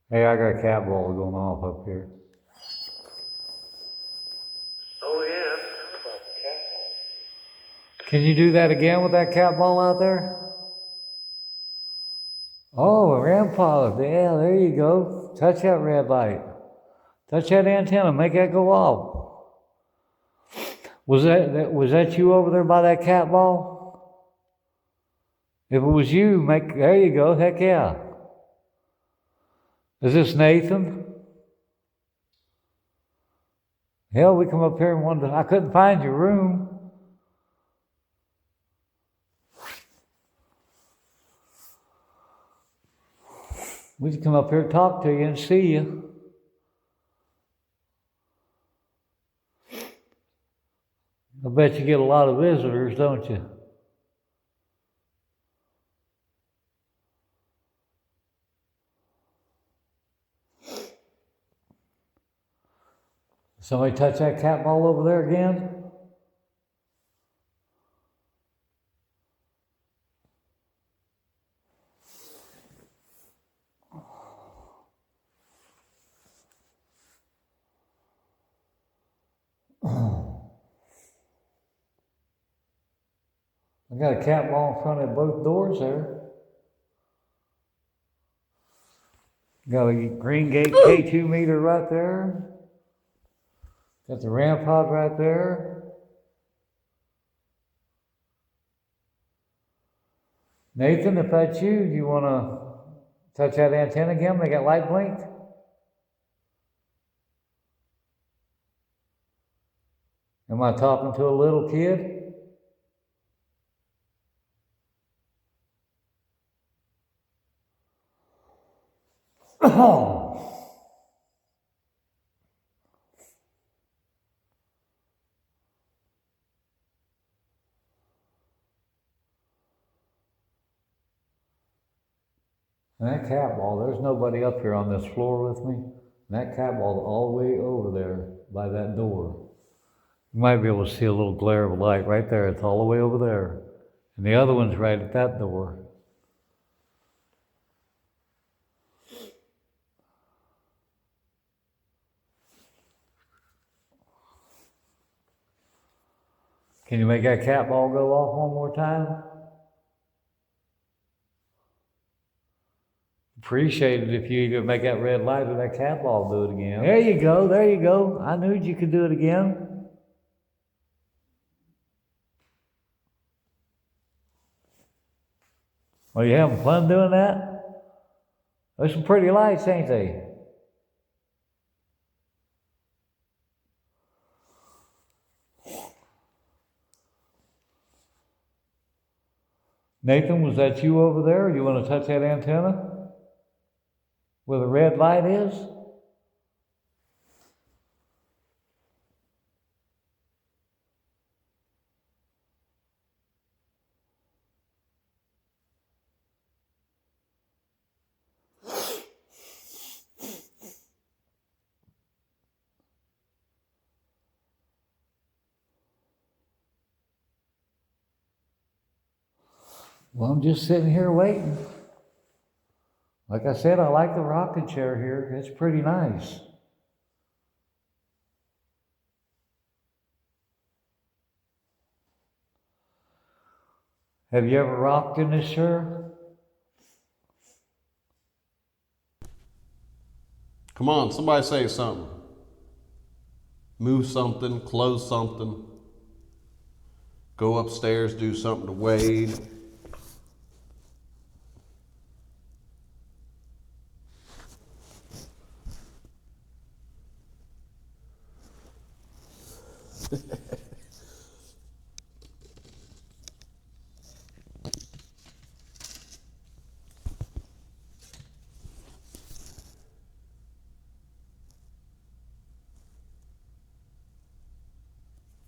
Hey, I got a cat ball going off up here. Oh, yeah. Can you do that again with that cat ball out there? Oh, a RAM pod. Yeah, there you go. Touch that red light. Touch that antenna. Make that go off. Was that you over there by that cat ball? If it was you, there you go. Heck yeah. Is this Nathan? Hell, we come up here and wanted I couldn't find your room. We just come up here to talk to you and see you. I bet you get a lot of visitors, don't you? Somebody touch that cat ball over there again? I got a cat ball in front of both doors there. Got a green gate K2 meter right there. Got the RAM pod right there. Nathan, if that's you, do you want to touch that antenna again? Make that light blink? Am I talking to a little kid? Oh. And that cat ball, there's nobody up here on this floor with me. And that cat ball all the way over there by that door. You might be able to see a little glare of light right there. It's all the way over there. And the other one's right at that door. Can you make that cat ball go off one more time? Appreciate it if you could make that red light or that cat ball do it again. There you go, there you go. I knew you could do it again. Are you having fun doing that? There's some pretty lights, ain't they? Nathan, was that you over there? You want to touch that antenna? Where the red light is? Well, I'm just sitting here waiting. Like I said, I like the rocking chair here. It's pretty nice. Have you ever rocked in this chair? Come on, somebody say something. Move something, close something. Go upstairs, do something to Wade.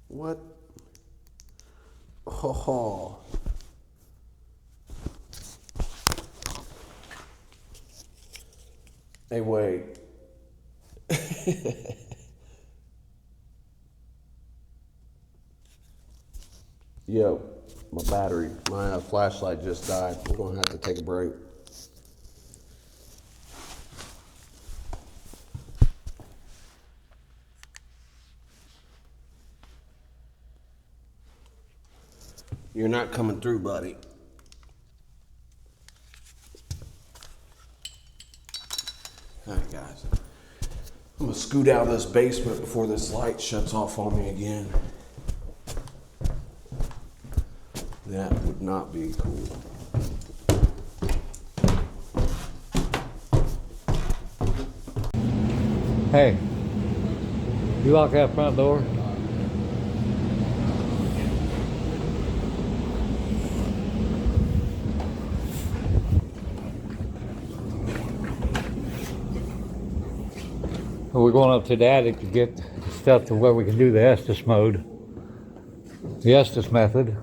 What? Oh. Hey, wait. Yo, my battery, my flashlight just died. We're gonna have to take a break. You're not coming through, buddy. All right, guys. I'm gonna scoot out of this basement before this light shuts off on me again. That would not be cool. Hey, you lock that front door? We're going up to the attic to get stuff to where we can do the Estes mode. The Estes method.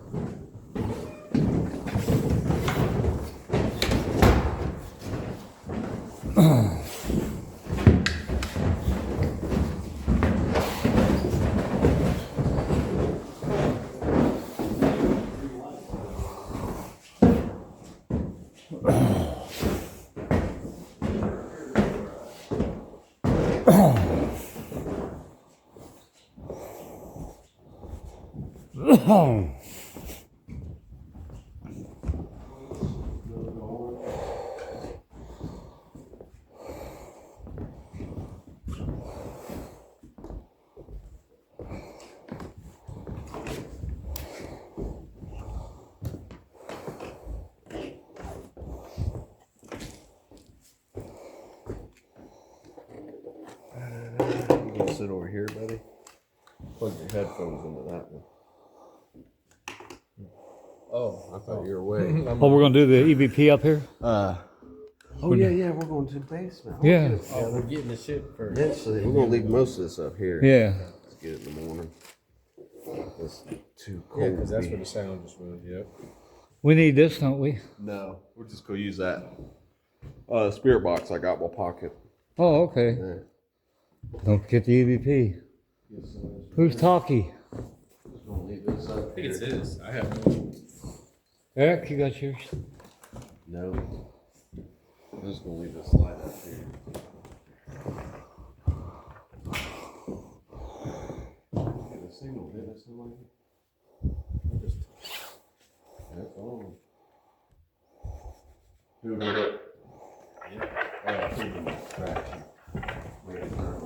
You gonna sit over here, buddy? Plug your headphones into that one. Oh, I thought you were away. Oh, we're gonna do the EVP up here? Oh yeah, we're going to the basement. Yeah. Oh, we're getting the shit first. Eventually, we're gonna leave most of this up here. Yeah. Let's get it in the morning. It's too cold. Yeah, because that's to where be- the sound just went. Yep. We need this, don't we? No, we're just gonna use that. Spirit box I got in my pocket. Oh, okay. Yeah. Don't forget the EVP. Who's talkie? Just gonna leave this up I think it's here. his. I have no. Eric, you got yours? No. I'm just gonna leave this light up here. Get a signal, didn't it? Somebody? That's on. Who did it? Who did it? Trash. Wait, it's not on.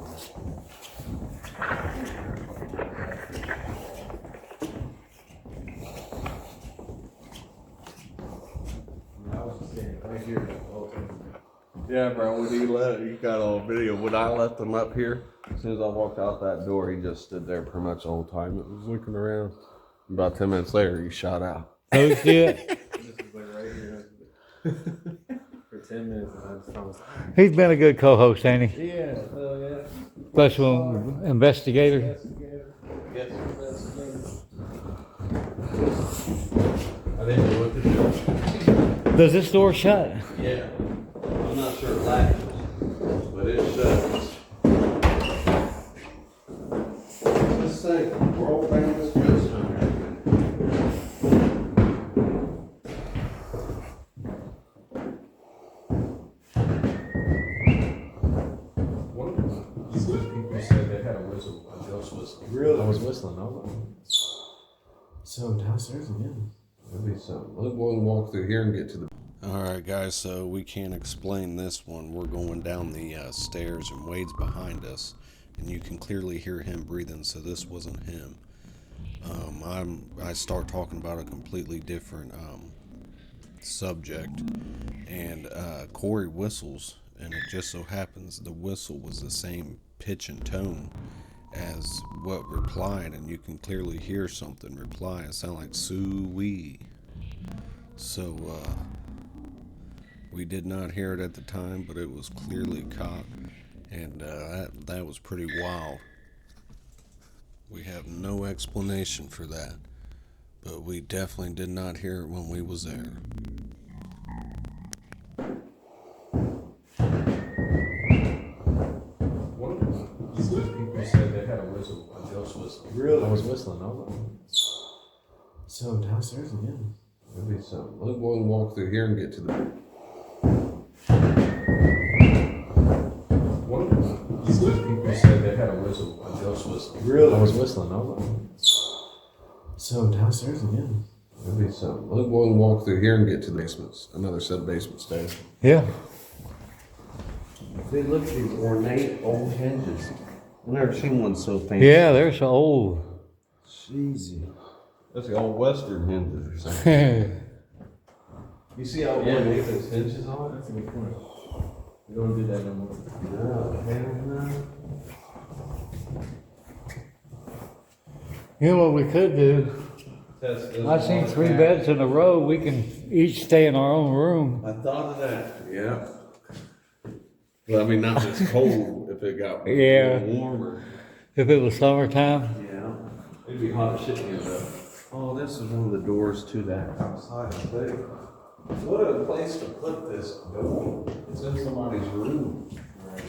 Yeah, bro, when you got on video, when I left him up here, as soon as I walked out that door, he just stood there pretty much the whole time. It was looking around. About 10 minutes later, he shot out. Oh shit. For 10 minutes, and I just promised. He's been a good co-host, ain't he? Yeah, hell yeah. Special investigator. Yes, I didn't know what to do. Does this door shut? Yeah. I'm not sure it latches, but it shuts. This thing, world famous ghost hunter. People said they had a whistle, a ghost whistle. Really? I was whistling. I was like, so downstairs again. That'd be something. We'll go and walk through here and get to the. All right, guys. So we can't explain this one. We're going down the stairs, and Wade's behind us, and you can clearly hear him breathing. So this wasn't him. I start talking about a completely different subject, and Corey whistles, and it just so happens the whistle was the same pitch and tone as what replied, and you can clearly hear something reply. It sounded like "soo-wee." So we did not hear it at the time, but it was clearly caught, and that was pretty wild. We have no explanation for that, but we definitely did not hear it when we was there. People said they had a whistle, a ghost whistle. Really? I was whistling. I was like, so downstairs again. That'd be something. We'll go and walk through here and get to the. People said they had a whistle, a ghost whistle. Really? I was whistling. I was like, so downstairs again. That'd be something. We'll go and walk through here and get to the basements. Another set of basement stairs. Yeah. They look at these ornate old hinges. I've never seen one so fancy. Yeah, they're so old. Jeezy. That's the old Western hinges or something. You see how ornate those hinges are? that's a good point. We don't do that no more. No, hell no. You know what we could do? I've seen 3 beds in a row. We can each stay in our own room. I thought of that. Yeah. Well, I mean, not just cold if it got Yeah. warmer. If it was summertime. Yeah. It'd be hot as shit here, though. Oh, this is one of the doors to that outside, I think. What a place to put this door. It's in somebody's room. Right.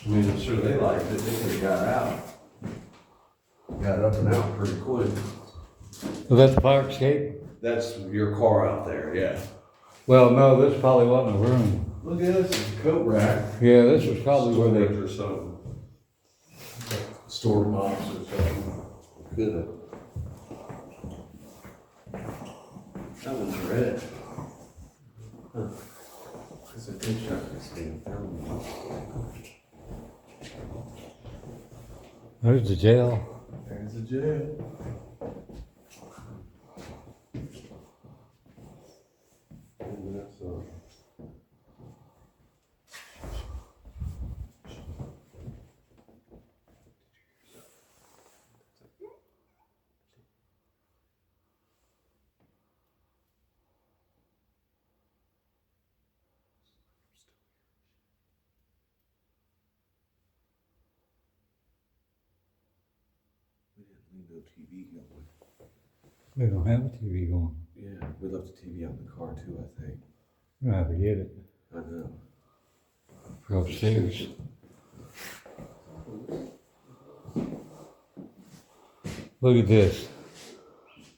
I mean, I'm sure they liked it. They could have got out. Got up and out pretty quick. Was that the fire escape? That's your car out there, yeah. Well, no, this probably wasn't a room. Look at this, it's a coat rack. Yeah, this was probably where they. Storage or something. Store box or something. Could have. That one's red. Huh. It's a good shot of this damn film. There's the jail. There's the jail. And that's no TV going. We don't have a TV going. Yeah, we left the TV out in the car too, I think. We'll have to get it I know. for upstairs. Look at this.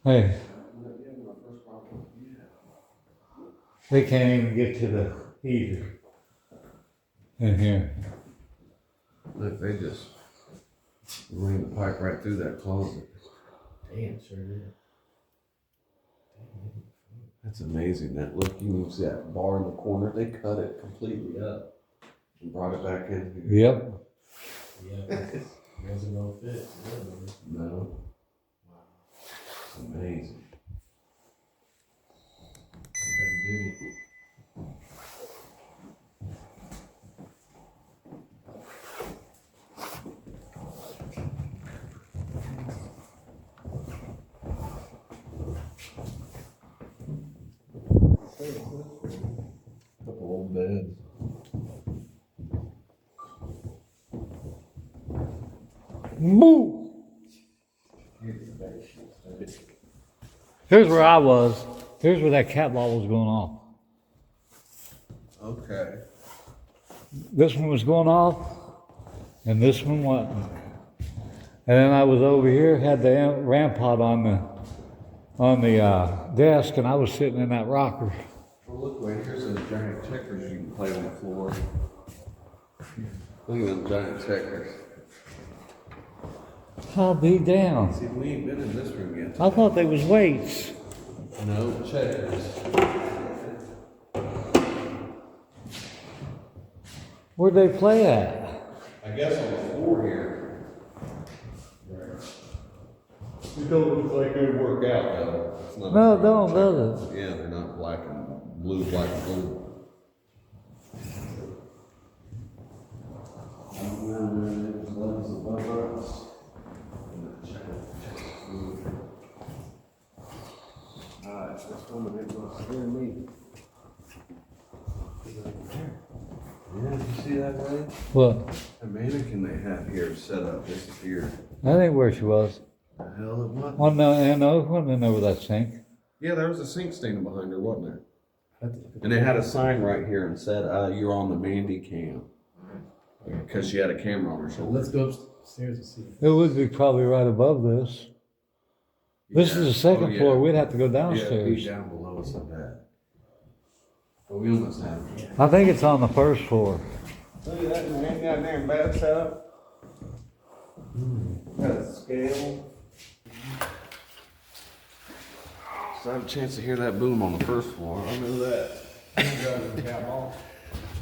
Hey. They can't even get to the heater in here. Look, they just ran the pipe right through that closet. Damn, sure did. That's amazing. That look, you can see that bar in the corner. They cut it completely up and brought it back in here. Yep. Yeah, it wasn't no fit. No. Wow. It's amazing. Hey, Boo! Here's where I was. Here's where that cat ball was going off. Okay. This one was going off, and this one wasn't. And then I was over here, had the rampart on the desk, and I was sitting in that rocker. Well, look, wait, here's those giant checkers you can play on the floor. Look at them giant checkers. I'll be down. See, we ain't been in this room yet. I thought they was weights. No, checkers. Where'd they play at? I guess on the floor here. It don't look like they work out though. It's not No, it don't, does it? Yeah, they're not black and blue, black and blue. Alright, this woman ain't gonna scare me. Yeah, you see that way? What? The mannequin they had here set up disappeared. That ain't where she was. The hell it was? Well, no, it wasn't in over that sink. Yeah, there was a sink standing behind her, wasn't there? And it had a sign right here and said, "You're on the Mandy cam," because she had a camera on her shoulder. Let's go upstairs and see. It would be probably right above this. This is the second floor. We'd have to go Yeah, it'd downstairs. be down below us at that. But we almost have it. I think it's on the first floor. Look at that, man. Goddamn bathtub. Got a scale. So I have a chance to hear that boom on the first floor. I know that.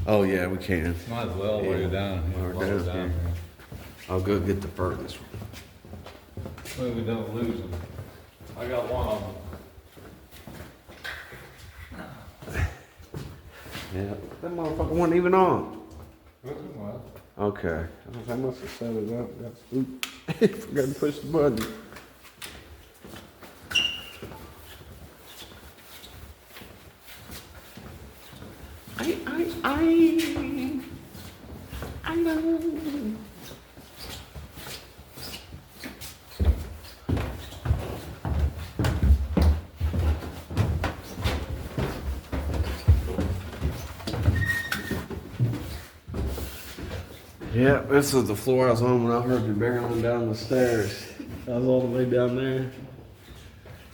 Oh yeah, we can. Might as well while you're down here. While we're down here. I'll go get the furnace. Well, we don't lose them. I got one of them. Yeah, that motherfucker wasn't even on. Well, Okay, I must have set it up. Got spooked. Forgot to push the button. I know. Yeah, this is the floor I was on when I heard you barreling down the stairs. I was all the way down there.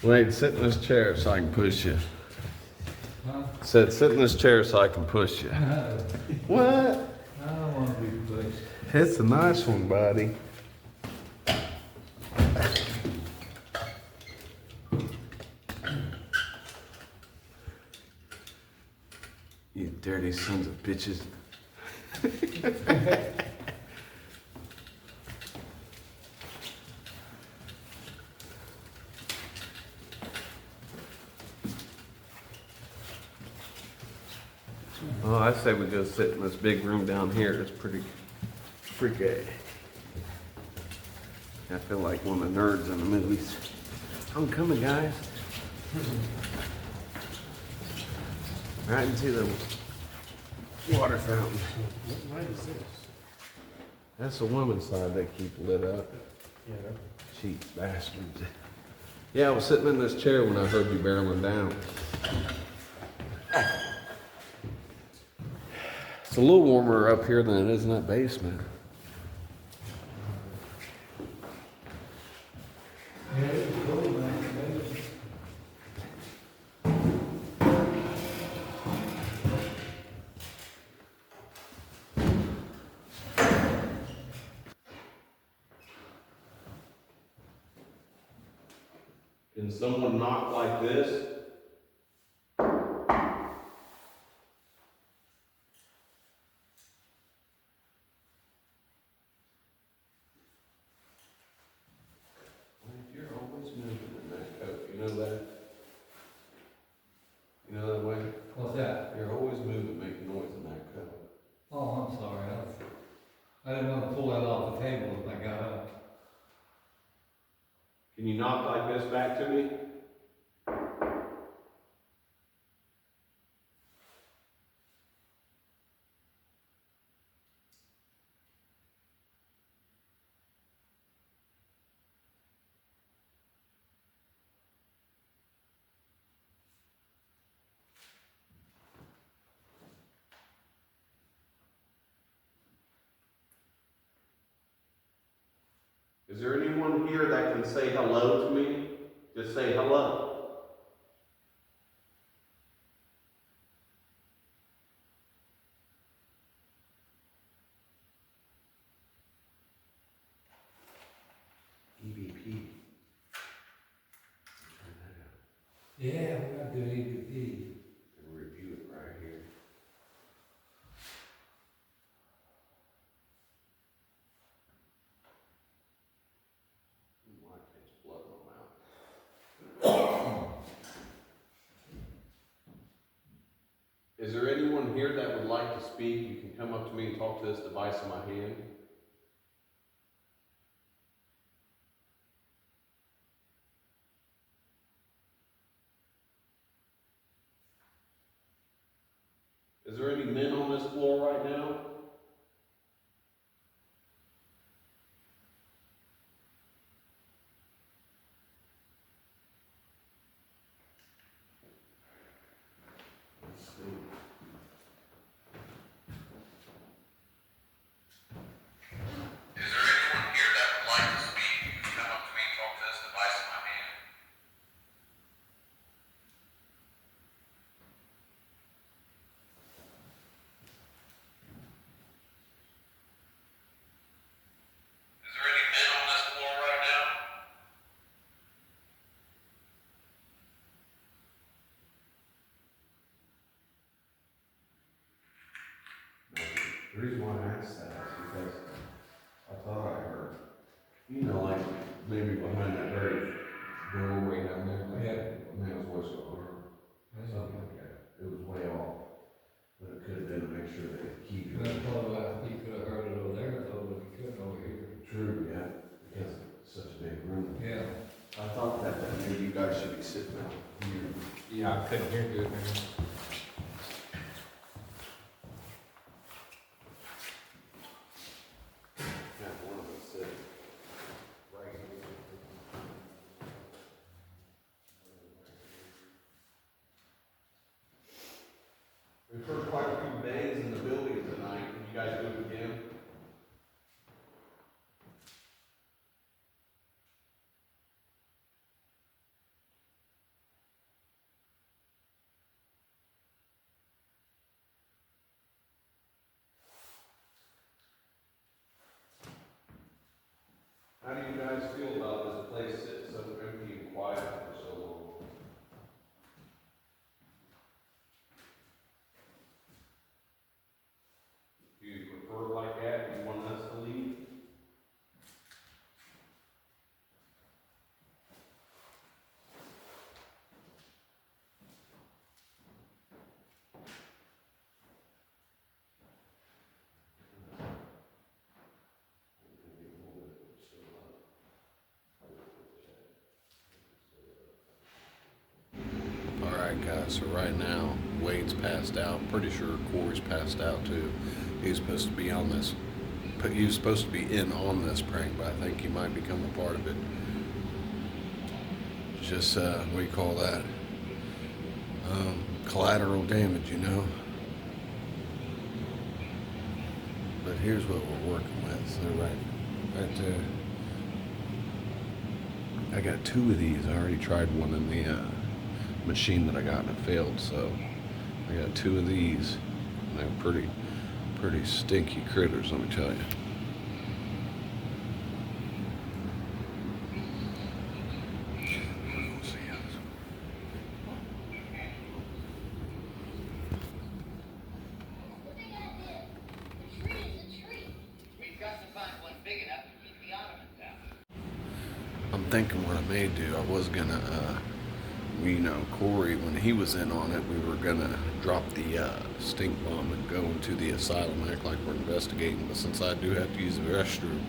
Wait, sit in this chair so I can push you. Sit in this chair so I can push you. What? I don't want to be pushed. It's a nice one, buddy. You dirty sons of bitches. Oh, I say we go sit in this big room down here. It's pretty freaky. I feel like one of the nerds in the movies. I'm coming, guys. Right into the water fountain. What light is this? That's the woman's side they keep lit up. Yeah. Cheap bastards. Yeah, I was sitting in this chair when I heard you barreling down. It's a little warmer up here than it is in that basement. Can someone knock like this? You're always moving in that coat. You know that? You know that way? What's that? You're always moving, making noise in that coat. Oh, I'm sorry. I didn't want to pull that off the table if I got up. Can you knock like this back to me? Is there anyone here that can say hello to me? Just say hello. EVP. Yeah, we got good EVP. Review it right here. My face blood in my mouth. Is there anyone here that would like to speak? You can come up to me and talk to this device in my hand. Is there any men on this floor right now? Let's see. Is there anyone here that would like to speak? You can come up to me and talk to this device in my hand. Is there any men on this floor right now? The reason why I asked that is because I thought I heard, like maybe behind that very doorway down there, like a man's voice or something like that. It was way off, but it could have been to make sure that it keep you. He could have heard it over there, though, but he couldn't over here. True, yeah, because it's such a big room. Yeah. I thought that maybe you guys should be sitting out here. Yeah, I couldn't hear good, man. Have one of us sit right here. We've heard quite a few bangs in the building tonight. Can you guys do it again? How do you guys feel about this place sitting so empty and quiet for so long? Do you prefer it like that? Do you want us to leave? Alright guys, so right now Wade's passed out. Pretty sure Corey's passed out too. He's supposed to be on this, he was supposed to be in on this prank, but I think he might become a part of it. Just, what do you call that? Collateral damage, you know? But here's what we're working with. So right there. I got 2 of these. I already tried one in the machine that I got and it failed, so I got 2 of these. And they're pretty stinky critters, let me tell you. I'm thinking what I may do, I was gonna, Corey, when he was in on it, we were gonna drop the stink bomb and go into the asylum, act like we're investigating, but since I do have to use the restroom,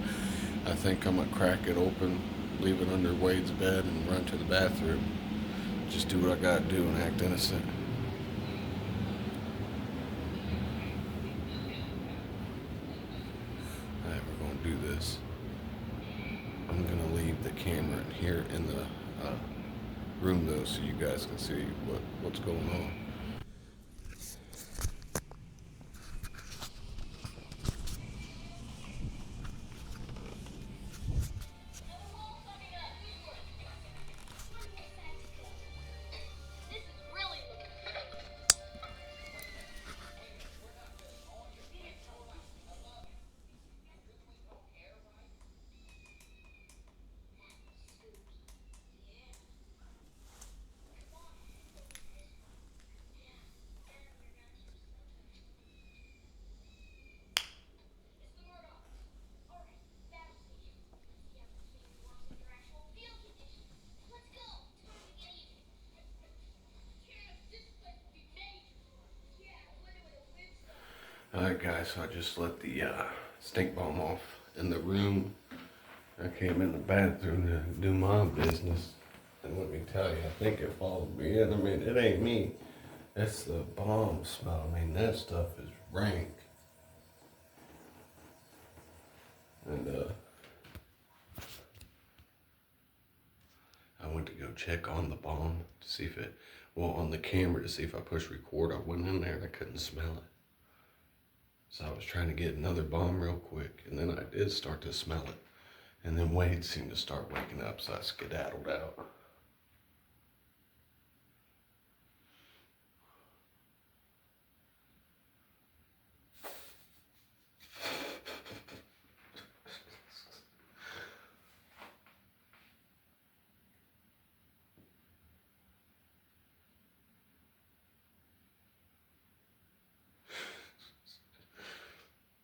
I think I'm gonna crack it open, leave it under Wade's bed, and run to the bathroom. Just do what I gotta do and act innocent. Alright, we're gonna do this. I'm gonna leave the camera here in the room though, so you guys can see what's going on. Alright guys, so I just let the stink bomb off in the room. I came in the bathroom to do my business. And let me tell you, I think it followed me in. I mean, it ain't me. It's the bomb smell. I mean, that stuff is rank. And I went to go check on the bomb to see if it, well, on the camera to see if I pushed record. I went in there and I couldn't smell it. So I was trying to get another bomb real quick, and then I did start to smell it. And then Wade seemed to start waking up, so I skedaddled out.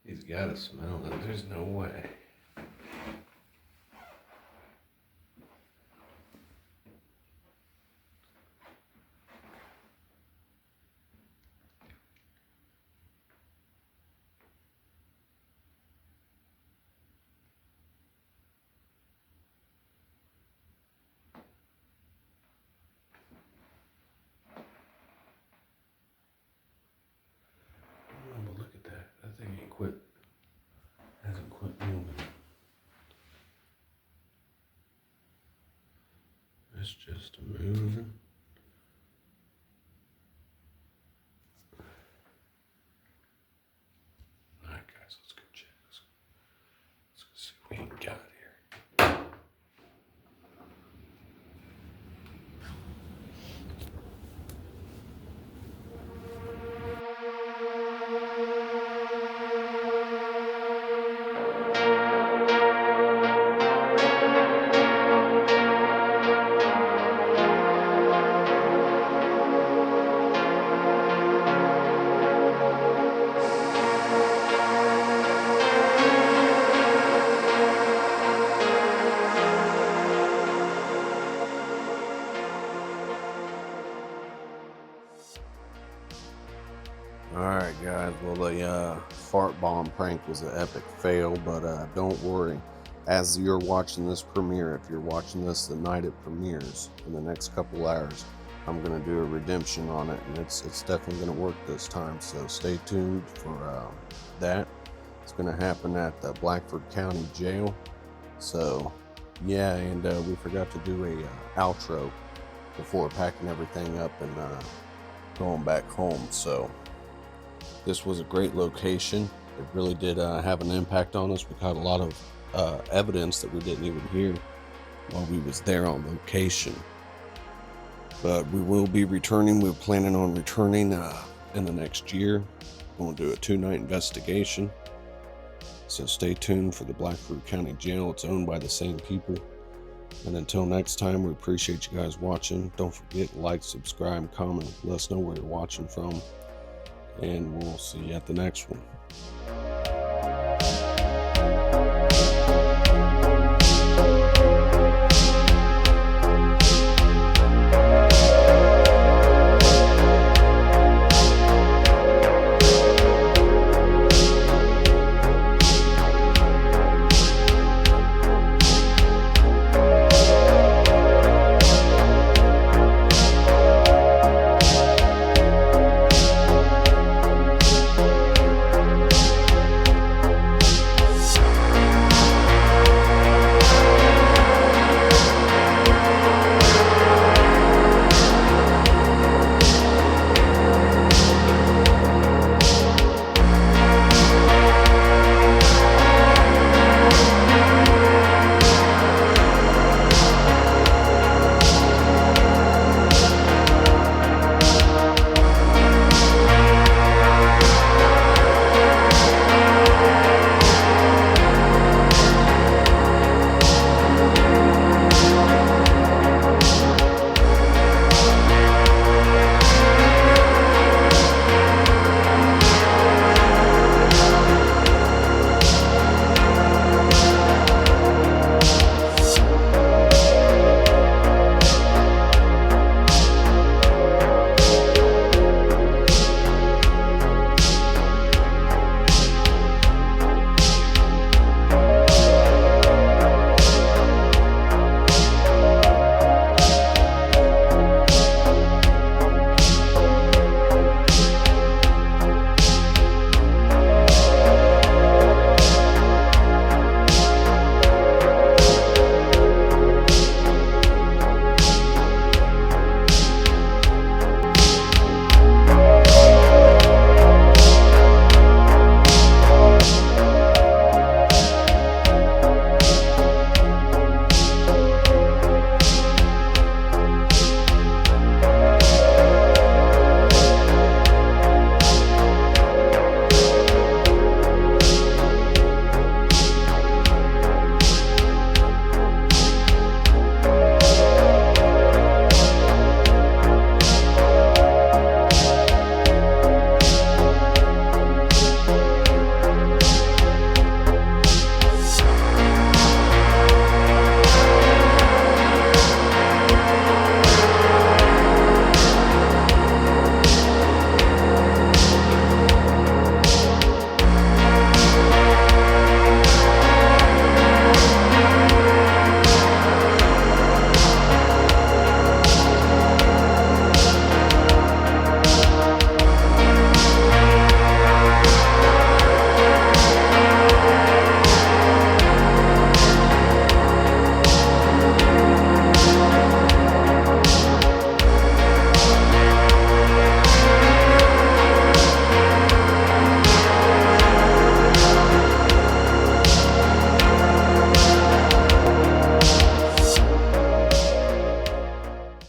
He's gotta smell it. There's no way. Oh, but look at that. That thing ain't quit. Hasn't quit moving. It's just moving. Alright guys, let's go check. Let's go see what we ain't got here. Alright guys, well the fart bomb prank was an epic fail, but don't worry. As you're watching this premiere, if you're watching this the night it premieres, in the next couple hours, I'm going to do a redemption on it, and it's definitely going to work this time, so stay tuned for that. It's going to happen at the Blackford County Jail. So yeah, and we forgot to do a outro before packing everything up and going back home. So this was a great location. It really did have an impact on us. We caught a lot of evidence that we didn't even hear while we was there on location. But we will be returning. We're planning on returning in the next year. We're going to do a 2-night investigation. So stay tuned for the Blackford County Jail. It's owned by the same people. And until next time, we appreciate you guys watching. Don't forget, like, subscribe, comment. Let us know where you're watching from. And we'll see you at the next one.